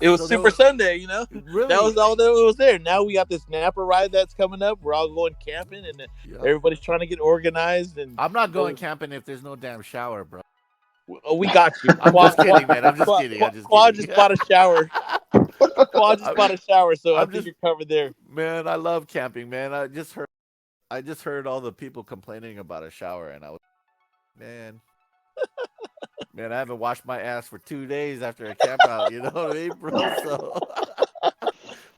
It was so there Super was Sunday. That really, was all that was there. Now we got this Napa ride that's coming up. We're all going camping, and yep. everybody's trying to get organized. And I'm not going we're, camping if there's no damn shower, bro. we got you. I'm just kidding, man. I'm just kidding. I'm just Quad kidding. just bought a shower. Quad just I'm, bought a shower, so I I'm think just you're covered there. man. I love camping, man. I just heard all the people complaining about a shower, and I was man. Man, I haven't washed my ass for 2 days after a camp out. You know what I mean, bro? So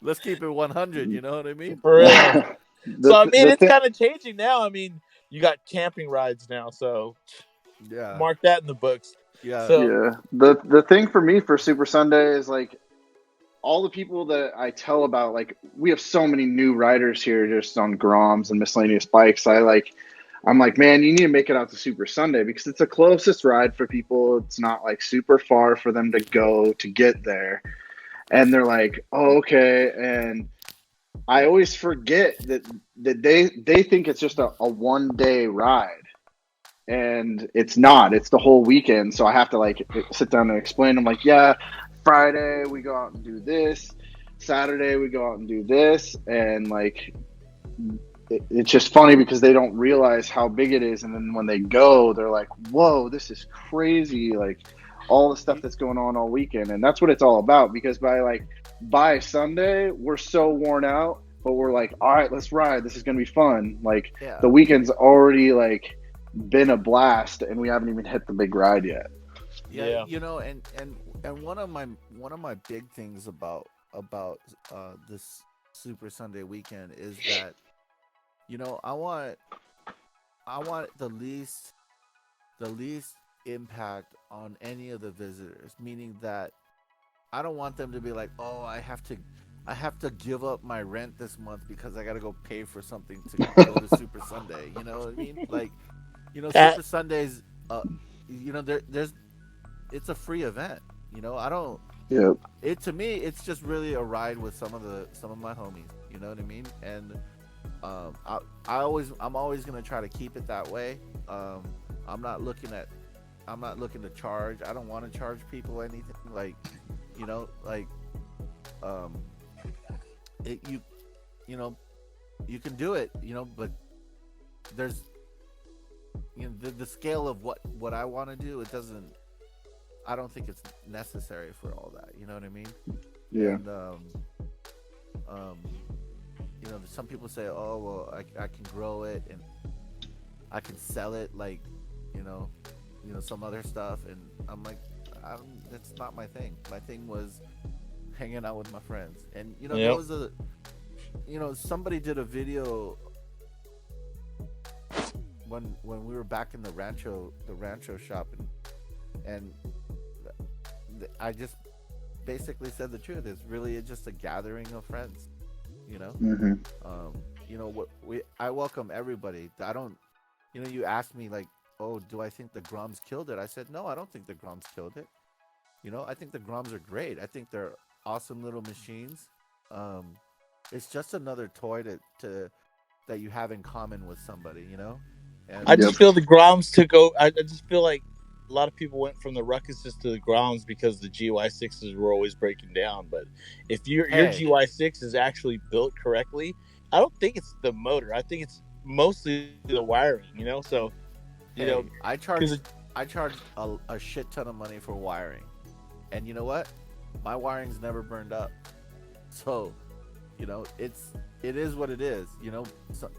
let's keep it 100. You know what I mean? For real. So I mean, the it's thing. kind of changing now. I mean, you got camping rides now, so Yeah, mark that in the books. yeah, So Yeah, the thing for me for Super Sunday is like all the people that I tell about. Like we have so many new riders here just on Groms and miscellaneous bikes. I'm like, man, you need to make it out to Super Sunday because it's the closest ride for people. It's not like super far for them to go to get there. And they're like, oh, okay. And I always forget that they think it's just a 1 day ride. And it's not. It's the whole weekend. So I have to like sit down and explain. I'm like, yeah, Friday we go out and do this. Saturday we go out and do this. And like it's just funny because they don't realize how big it is, and then when they go they're like, whoa, this is crazy, like all the stuff that's going on all weekend. And that's what it's all about, because by Sunday we're so worn out, but we're like, all right, let's ride, this is going to be fun. Like yeah. the weekend's already like been a blast, and we haven't even hit the big ride yet. Yeah, Yeah. you know, and one of my big things about this Super Sunday weekend is that, you know, I want the least impact on any of the visitors, meaning that I don't want them to be like, "Oh, I have to give up my rent this month because I got to go pay for something to go to Super Sunday." You know what I mean? Like, That Super Sundays, there's it's a free event. I don't. Yep. It to me, it's just really a ride with some of my homies. You know what I mean? And I'm always gonna try to keep it that way. Um, I'm not looking at I'm not looking to charge. I don't want to charge people anything. Like um, it you know you can do it. But there's the scale of what I want to do. It doesn't. I don't think it's necessary for all that. You know what I mean? Yeah. And um, some people say, "Oh, well, I can grow it and I can sell it like, you know, some other stuff." And I'm like, that's not my thing. My thing was hanging out with my friends. And there yep. was somebody did a video when we were back in the rancho shop, and I just basically said the truth. It's really just a gathering of friends. You know, Hmm. what I welcome everybody. I don't. You asked me like, "Oh, do I think the Groms killed it?" I said, "No, I don't think the Groms killed it." I think the Groms are great. I think they're awesome little machines. Um, it's just another toy that you have in common with somebody. I And Yep. just feel the Groms took over. I just feel like a lot of people went from the Ruckuses to the Groms because the GY6s were always breaking down. But if your hey, GY6 is actually built correctly, I don't think it's the motor. I think it's mostly the wiring. So hey, I because charged I charged a shit ton of money for wiring, and you know what? My wiring's never burned up. So it is what it is. So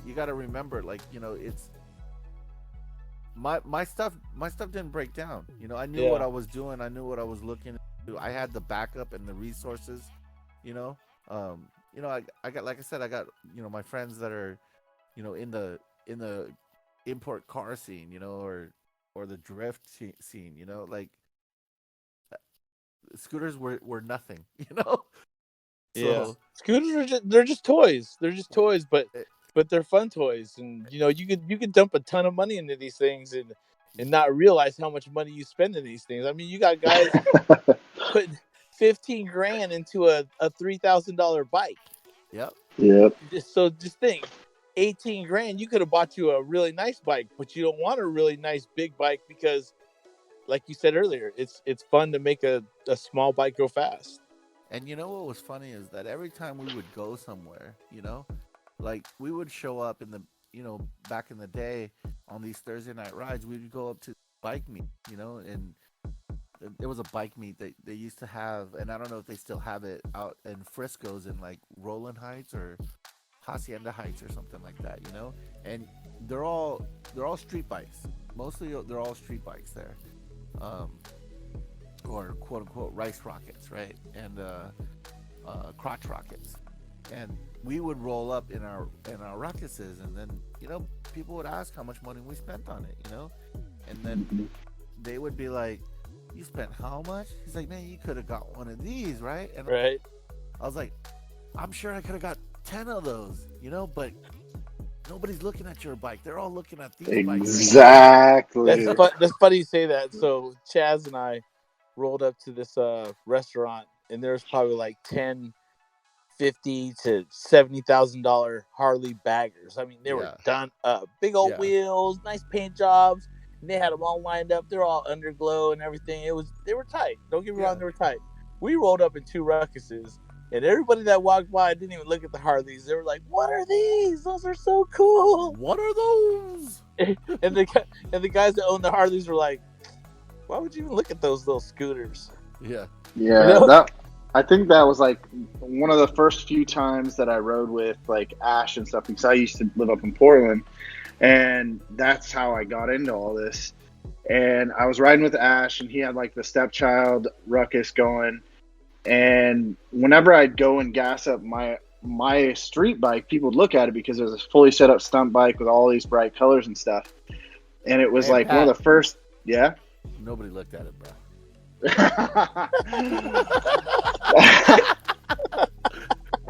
you got to remember, like, it's my stuff didn't break down. I knew what yeah, I was doing. I knew what I was looking to. I had the backup and the resources. You know, I got, like I said, I got my friends that are in the import car scene, or the drift scene. Like, scooters were nothing. yeah. So Scooters are they're just toys. They're just toys, it, but they're fun toys, and you could dump a ton of money into these things and not realize how much money you spend in these things. I mean, you got guys putting 15 grand into a $3,000 bike. yep. Yep. Just think, 18 grand, you could have bought you a really nice bike, but you don't want a really nice big bike because, like you said earlier, it's fun to make a small bike go fast. And what was funny is that every time we would go somewhere, like we would show up back in the day on these Thursday night rides, we would go up to bike meet, and there was a bike meet that they used to have, and I don't know if they still have it out in Frisco's in like Roland Heights or Hacienda Heights or something like that, and they're all street bikes. Mostly they're all street bikes there. Um, or quote unquote rice rockets, right? And crotch rockets. And we would roll up in our ruckuses, and then people would ask how much money we spent on it, and then they would be like, "You spent how much?" He's like, "Man, you could have got one of these, right?" And Right? I was like, "I'm sure I could have got 10 of those, but nobody's looking at your bike. They're all looking at these bikes right here." That's Exactly. That's funny you say that. So Chaz and I rolled up to this restaurant, and there's probably like 10, 50 to $70,000 Harley baggers. I mean, they were Yeah, done up, big old yeah, wheels, nice paint jobs, and they had them all lined up. They're all underglow and everything. They were tight. Don't get me wrong, yeah. they were tight. We rolled up in two ruckuses, and everybody that walked by didn't even look at the Harleys. They were like, "What are these? Those are so cool!" What are those? And the guys that own the Harleys were like, "Why would you even look at those little scooters?" Yeah, You Yeah, know? that I think that was like one of the first few times that I rode with like Ash and stuff because I used to live up in Portland. And that's how I got into all this. And I was riding with Ash, and he had like the stepchild ruckus going. And whenever I'd go and gas up my street bike, people would look at it because it was a fully set up stunt bike with all these bright colors and stuff. And it was Hey, like one Pat. of the first, yeah. Nobody looked at it, bro.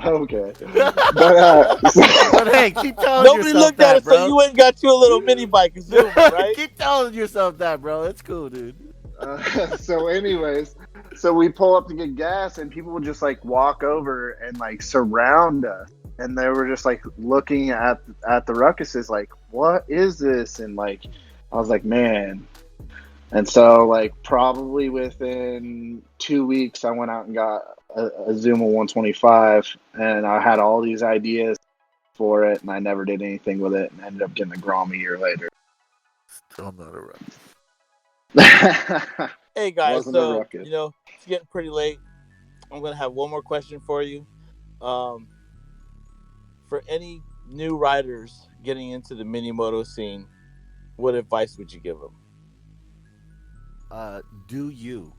Okay, but But hey, keep telling Nobody yourself looked at that, it, so bro. you went and got you a little mini bike, assuming, right? Keep telling yourself that, bro. It's cool, dude. so anyways, so we pull up to get gas, and people would just like walk over and like surround us, and they were just like looking at the ruckuses, like, what is this? And like, I was like, man. And so, like, probably within 2 weeks, I went out and got a Zuma 125, and I had all these ideas for it, and I never did anything with it, and ended up getting a Grom a year later. Still not a ruckus. Hey guys, Wasn't a so ruckus. it's getting pretty late. I'm gonna have one more question for you. For any new riders getting into the mini moto scene, what advice would you give them? Do you?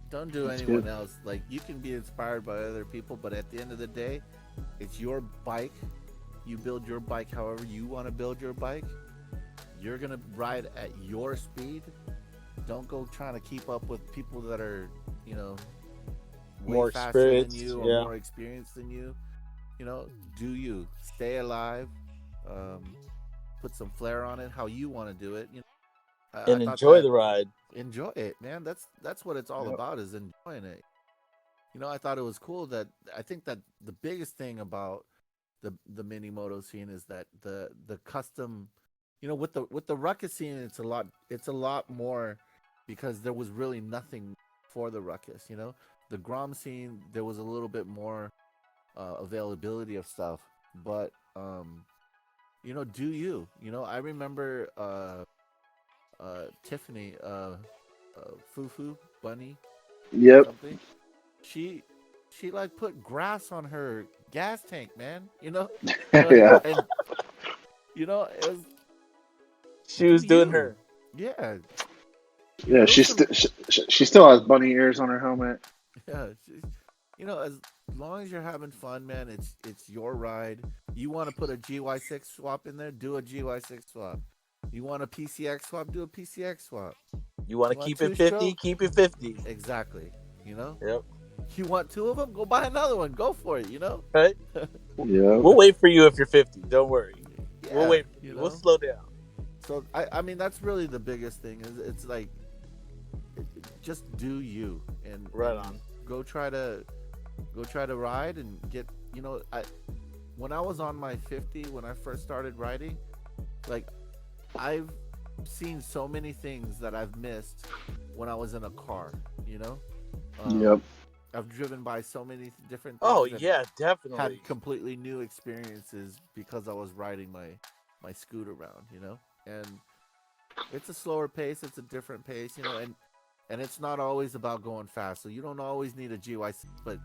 Don't do That's anyone good. else. Like, you can be inspired by other people, but at the end of the day, it's your bike. You build your bike however you want to build your bike. You're gonna ride at your speed. Don't go trying to keep up with people that are, way More faster than experienced, you or yeah. more experienced than you. Do you stay alive? Um, put some flair on it, how you want to do it. I And thought enjoy that the ride. enjoy it, man. That's what it's all Yep. about, is enjoying it. I thought it was cool that I think that the biggest thing about the mini moto scene is that the custom, with the ruckus scene, it's a lot more, because there was really nothing for the ruckus. The Grom scene, there was a little bit more availability of stuff, but do I remember Tiffany, Fufu Bunny Yep. something. She like put grass on her gas tank, man. Yeah. And it was, She do was doing you? her. Yeah. Yeah. There was some. She still has bunny ears on her helmet. Yeah. As long as you're having fun, man, it's your ride. You want to put a GY6 swap in there? Do a GY6 swap. You want a PCX swap? Do a PCX swap. You want You to want keep it two 50? stroke? Keep it 50. Exactly. You know. Yep. You want two of them? Go buy another one. Go for it. Right? Yep. We'll wait for you if you're 50. Don't worry. We'll Yeah. wait for you. We'll slow down. So I mean, that's really the biggest thing. Is it's like, just do you, and Right and on. go try to ride and get. When I was on my 50, when I first started riding, like, I've seen so many things that I've missed when I was in a car. Yep. I've driven by so many different Oh things and yeah, definitely. had completely new experiences because I was riding my scooter around. And it's a slower pace, it's a different pace, and it's not always about going fast. So you don't always need a GY6, but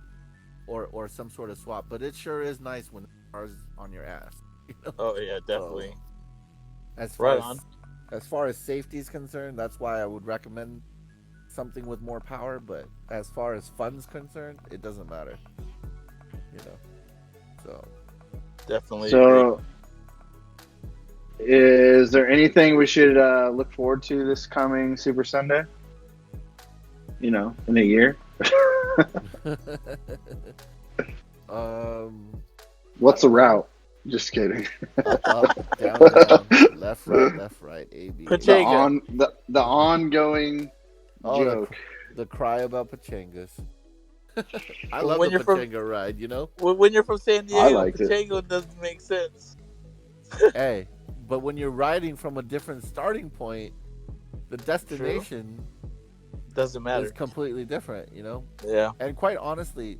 or some sort of swap, but it sure is nice when the car's on your ass. Oh yeah, So, definitely. as Right far on. as far as safety is concerned, that's why I would recommend something with more power. But as far as fun's concerned, it doesn't matter. So Definitely agree. So, is there anything we should look forward to this coming Super Sunday? In a year. What's the route? Just kidding. up, down, down, left, right, A, B. Pachanga. The ongoing Oh, joke. the cry about Pachangas. I love When the you're from Pachanga ride, when you're from San I Diego, liked it. Pachanga doesn't make sense. Hey, but when you're riding from a different starting point, the destination Doesn't matter. is completely different, Yeah. And quite honestly,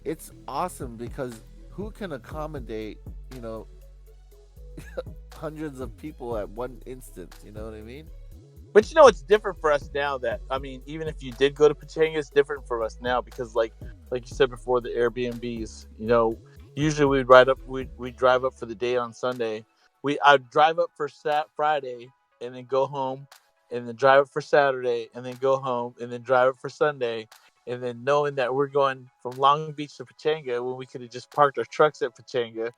it's awesome because who can accommodate, hundreds of people at one instance, you know what I mean? But it's different for us now. That even if you did go to Pachanga, it's different for us now because, like you said before, the Airbnbs. Usually we'd drive up for the day on Sunday. I'd drive up for Friday and then go home, and then drive up for Saturday and then go home and then drive up for Sunday, and then knowing that we're going from Long Beach to Pachanga when we could have just parked our trucks at Pachanga.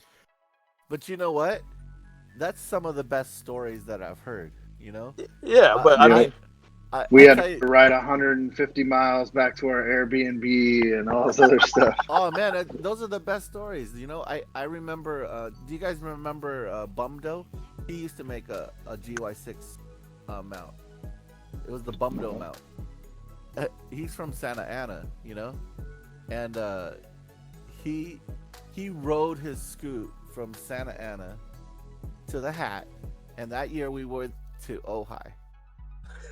But you know what? That's some of the best stories that I've heard. You know, Yeah, uh, but I Yep. I mean, We I had tell to you, ride 150 miles back to our Airbnb and all this other stuff. oh man, those are the best stories. You know, I remember. Do you guys remember Bumdo? He used to make a GY6 mount. It was the Bumdo No. mount. He's from Santa Ana, you know, and he he rode his scoot from Santa Ana to the Hat, and that year we went to Ojai,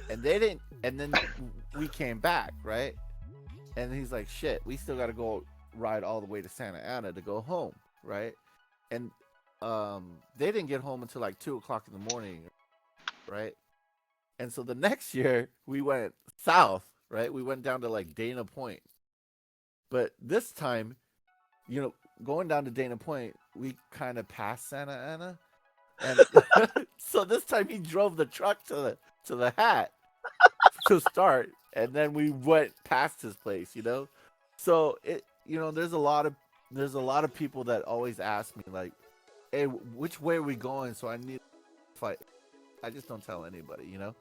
and they didn't, and then we came back, right? And he's like, "Shit, we still got to go ride all the way to Santa Ana to go home, right?" And they didn't get home until like 2 o'clock in the morning, right? And so the next year we went south, right? We went down to like Dana Point, but this time, you know, going down to Dana Point, we kind of passed Santa Ana, and so this time he drove the truck to the Hat to start, and then we went past his place, you know. So it, you know, there's a lot of people that always ask me like, "Hey, which way are we going?" So I need if I just don't tell anybody, you know.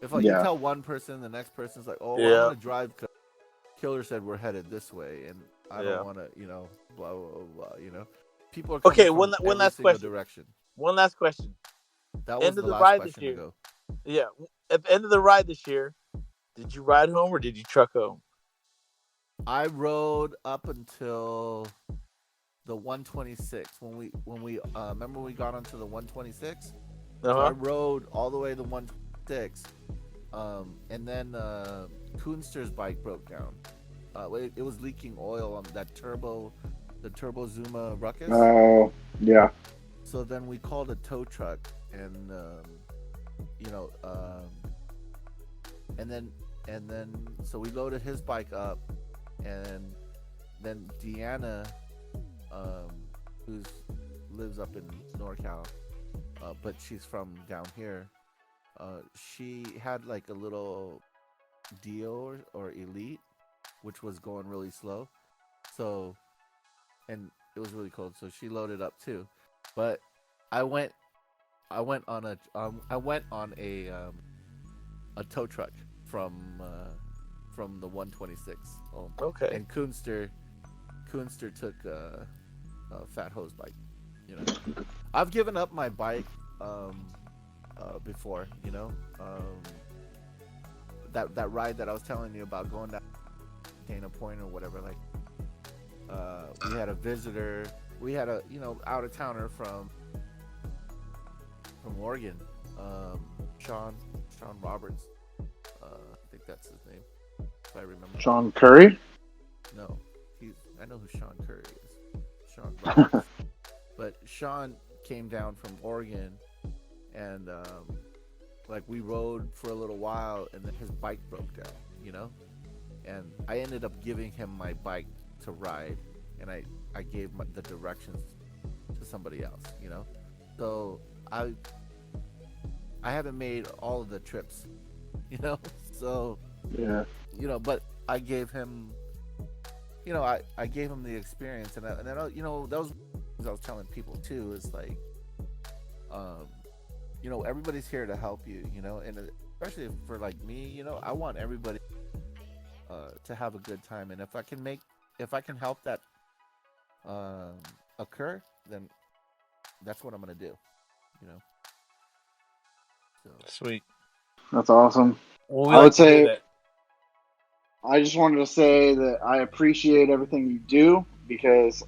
If you Yeah. tell one person, the next person's like, "Oh, well, I'm yeah, gonna drive because Killer said we're headed this way," and I don't yeah. want to, you know, blah blah blah, blah, you know. People are coming Okay, from one every last single question. direction. One last question. That was End of the the last ride this question to year. go. Yeah, at the end of the ride this year, did you ride home or did you truck home? I rode up until the 126 when we remember we got onto the 126. Uh So I huh. rode all the way to the 126, and then Coonster's bike broke down. It was leaking oil on that the Turbo Zuma Ruckus. Oh, yeah. So then we called a tow truck, and you know, and then so we loaded his bike up, and then Deanna, um, who's lives up in NorCal, but she's from down here. She had like a little Dio or Elite, which was going really slow. So, and it was really cold, so she loaded up too. But I went, I went on a tow truck from the 126 home, Okay. and Kunster took a Fat Hose bike. You know, I've given up my bike before. You know, that ride that I was telling you about going down Dana Point or whatever. Like, we had a visitor. We had a out of towner from Oregon, um, Sean Roberts. I think that's his name, if I remember. Sean Curry? No, I know who Sean Curry is. Sean Roberts. But Sean came down from Oregon, and like we rode for a little while, and then his bike broke down. You know, and I ended up giving him my bike to ride, and I gave the directions to somebody else. You know, so I haven't made all of the trips. You know, so Yeah. but I gave him, I gave him the experience, and then those things I was telling people too is like, um, everybody's here to help you, and especially for like me, I want everybody to have a good time, and if I can help that occur, then that's what I'm gonna do, you know. So Sweet. That's awesome. Well, we I would like to hear say that. I just wanted to say that I appreciate everything you do because,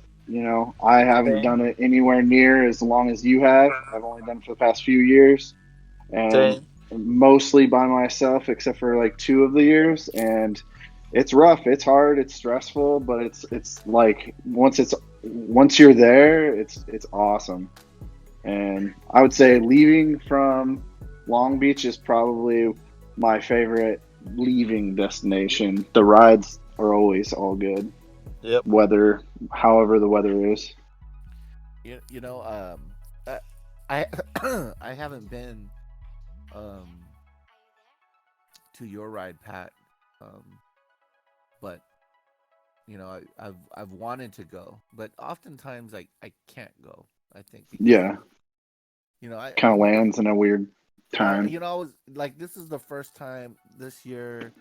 I haven't Same. done it anywhere near as long as you have. I've only done it for the past few years and Same. mostly by myself, except for like 2 of the years. And it's rough, it's hard, it's stressful, but it's like once you're there, it's awesome. And I would say leaving from Long Beach is probably my favorite leaving destination. The rides are always all good. Yep. Weather, however the weather is. you know, I I haven't been um to your ride, Pat, um, but I've wanted to go, but oftentimes I can't go. I think because Yeah, I kind of you know lands in a weird time. I was like, this is the first time this year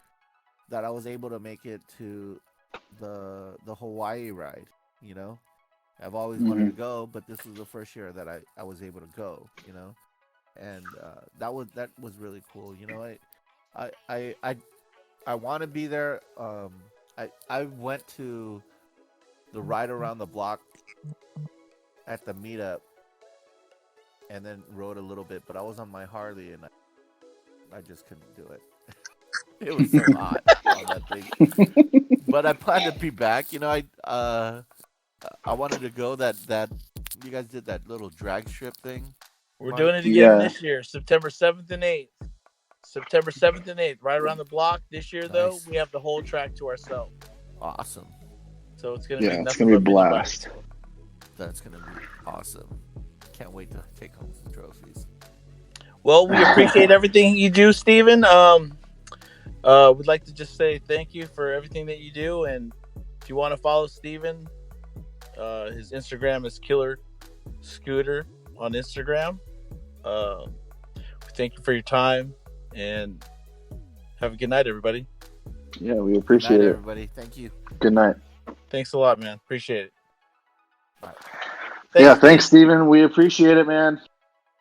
that I was able to make it to the Hawaii ride. You know, I've always wanted Hmm. to go, but this was the first year that I was able to go. And that was really cool. I I I I want to be there. I went to the ride around the block at the meetup and then rode a little bit, but I was on my Harley and I just couldn't do it. It was so hot on that thing. But I plan to be back. I wanted to go that you guys did that little drag strip thing, We're Mark. doing it again Yeah, this year, September 7th and 8th. September 7th and 8th, right around the block. This year, though, Nice, we have the whole track to ourselves. awesome. So it's going to be yeah, it's nothing gonna be a but mini bikes. blast. That's gonna be awesome. Can't wait to take home some trophies. Well, we appreciate everything you do, Steven. We'd like to just say thank you for everything that you do. And if you want to follow Steven, his Instagram is Killer Scooter on Instagram. Thank you for your time and have a good night, everybody. Yeah, we Good night, appreciate it. everybody. Thank you. Good night. Thanks a lot, man. Appreciate it. Bye. Thanks, Yeah, Steve. thanks, Steven. We appreciate it, man.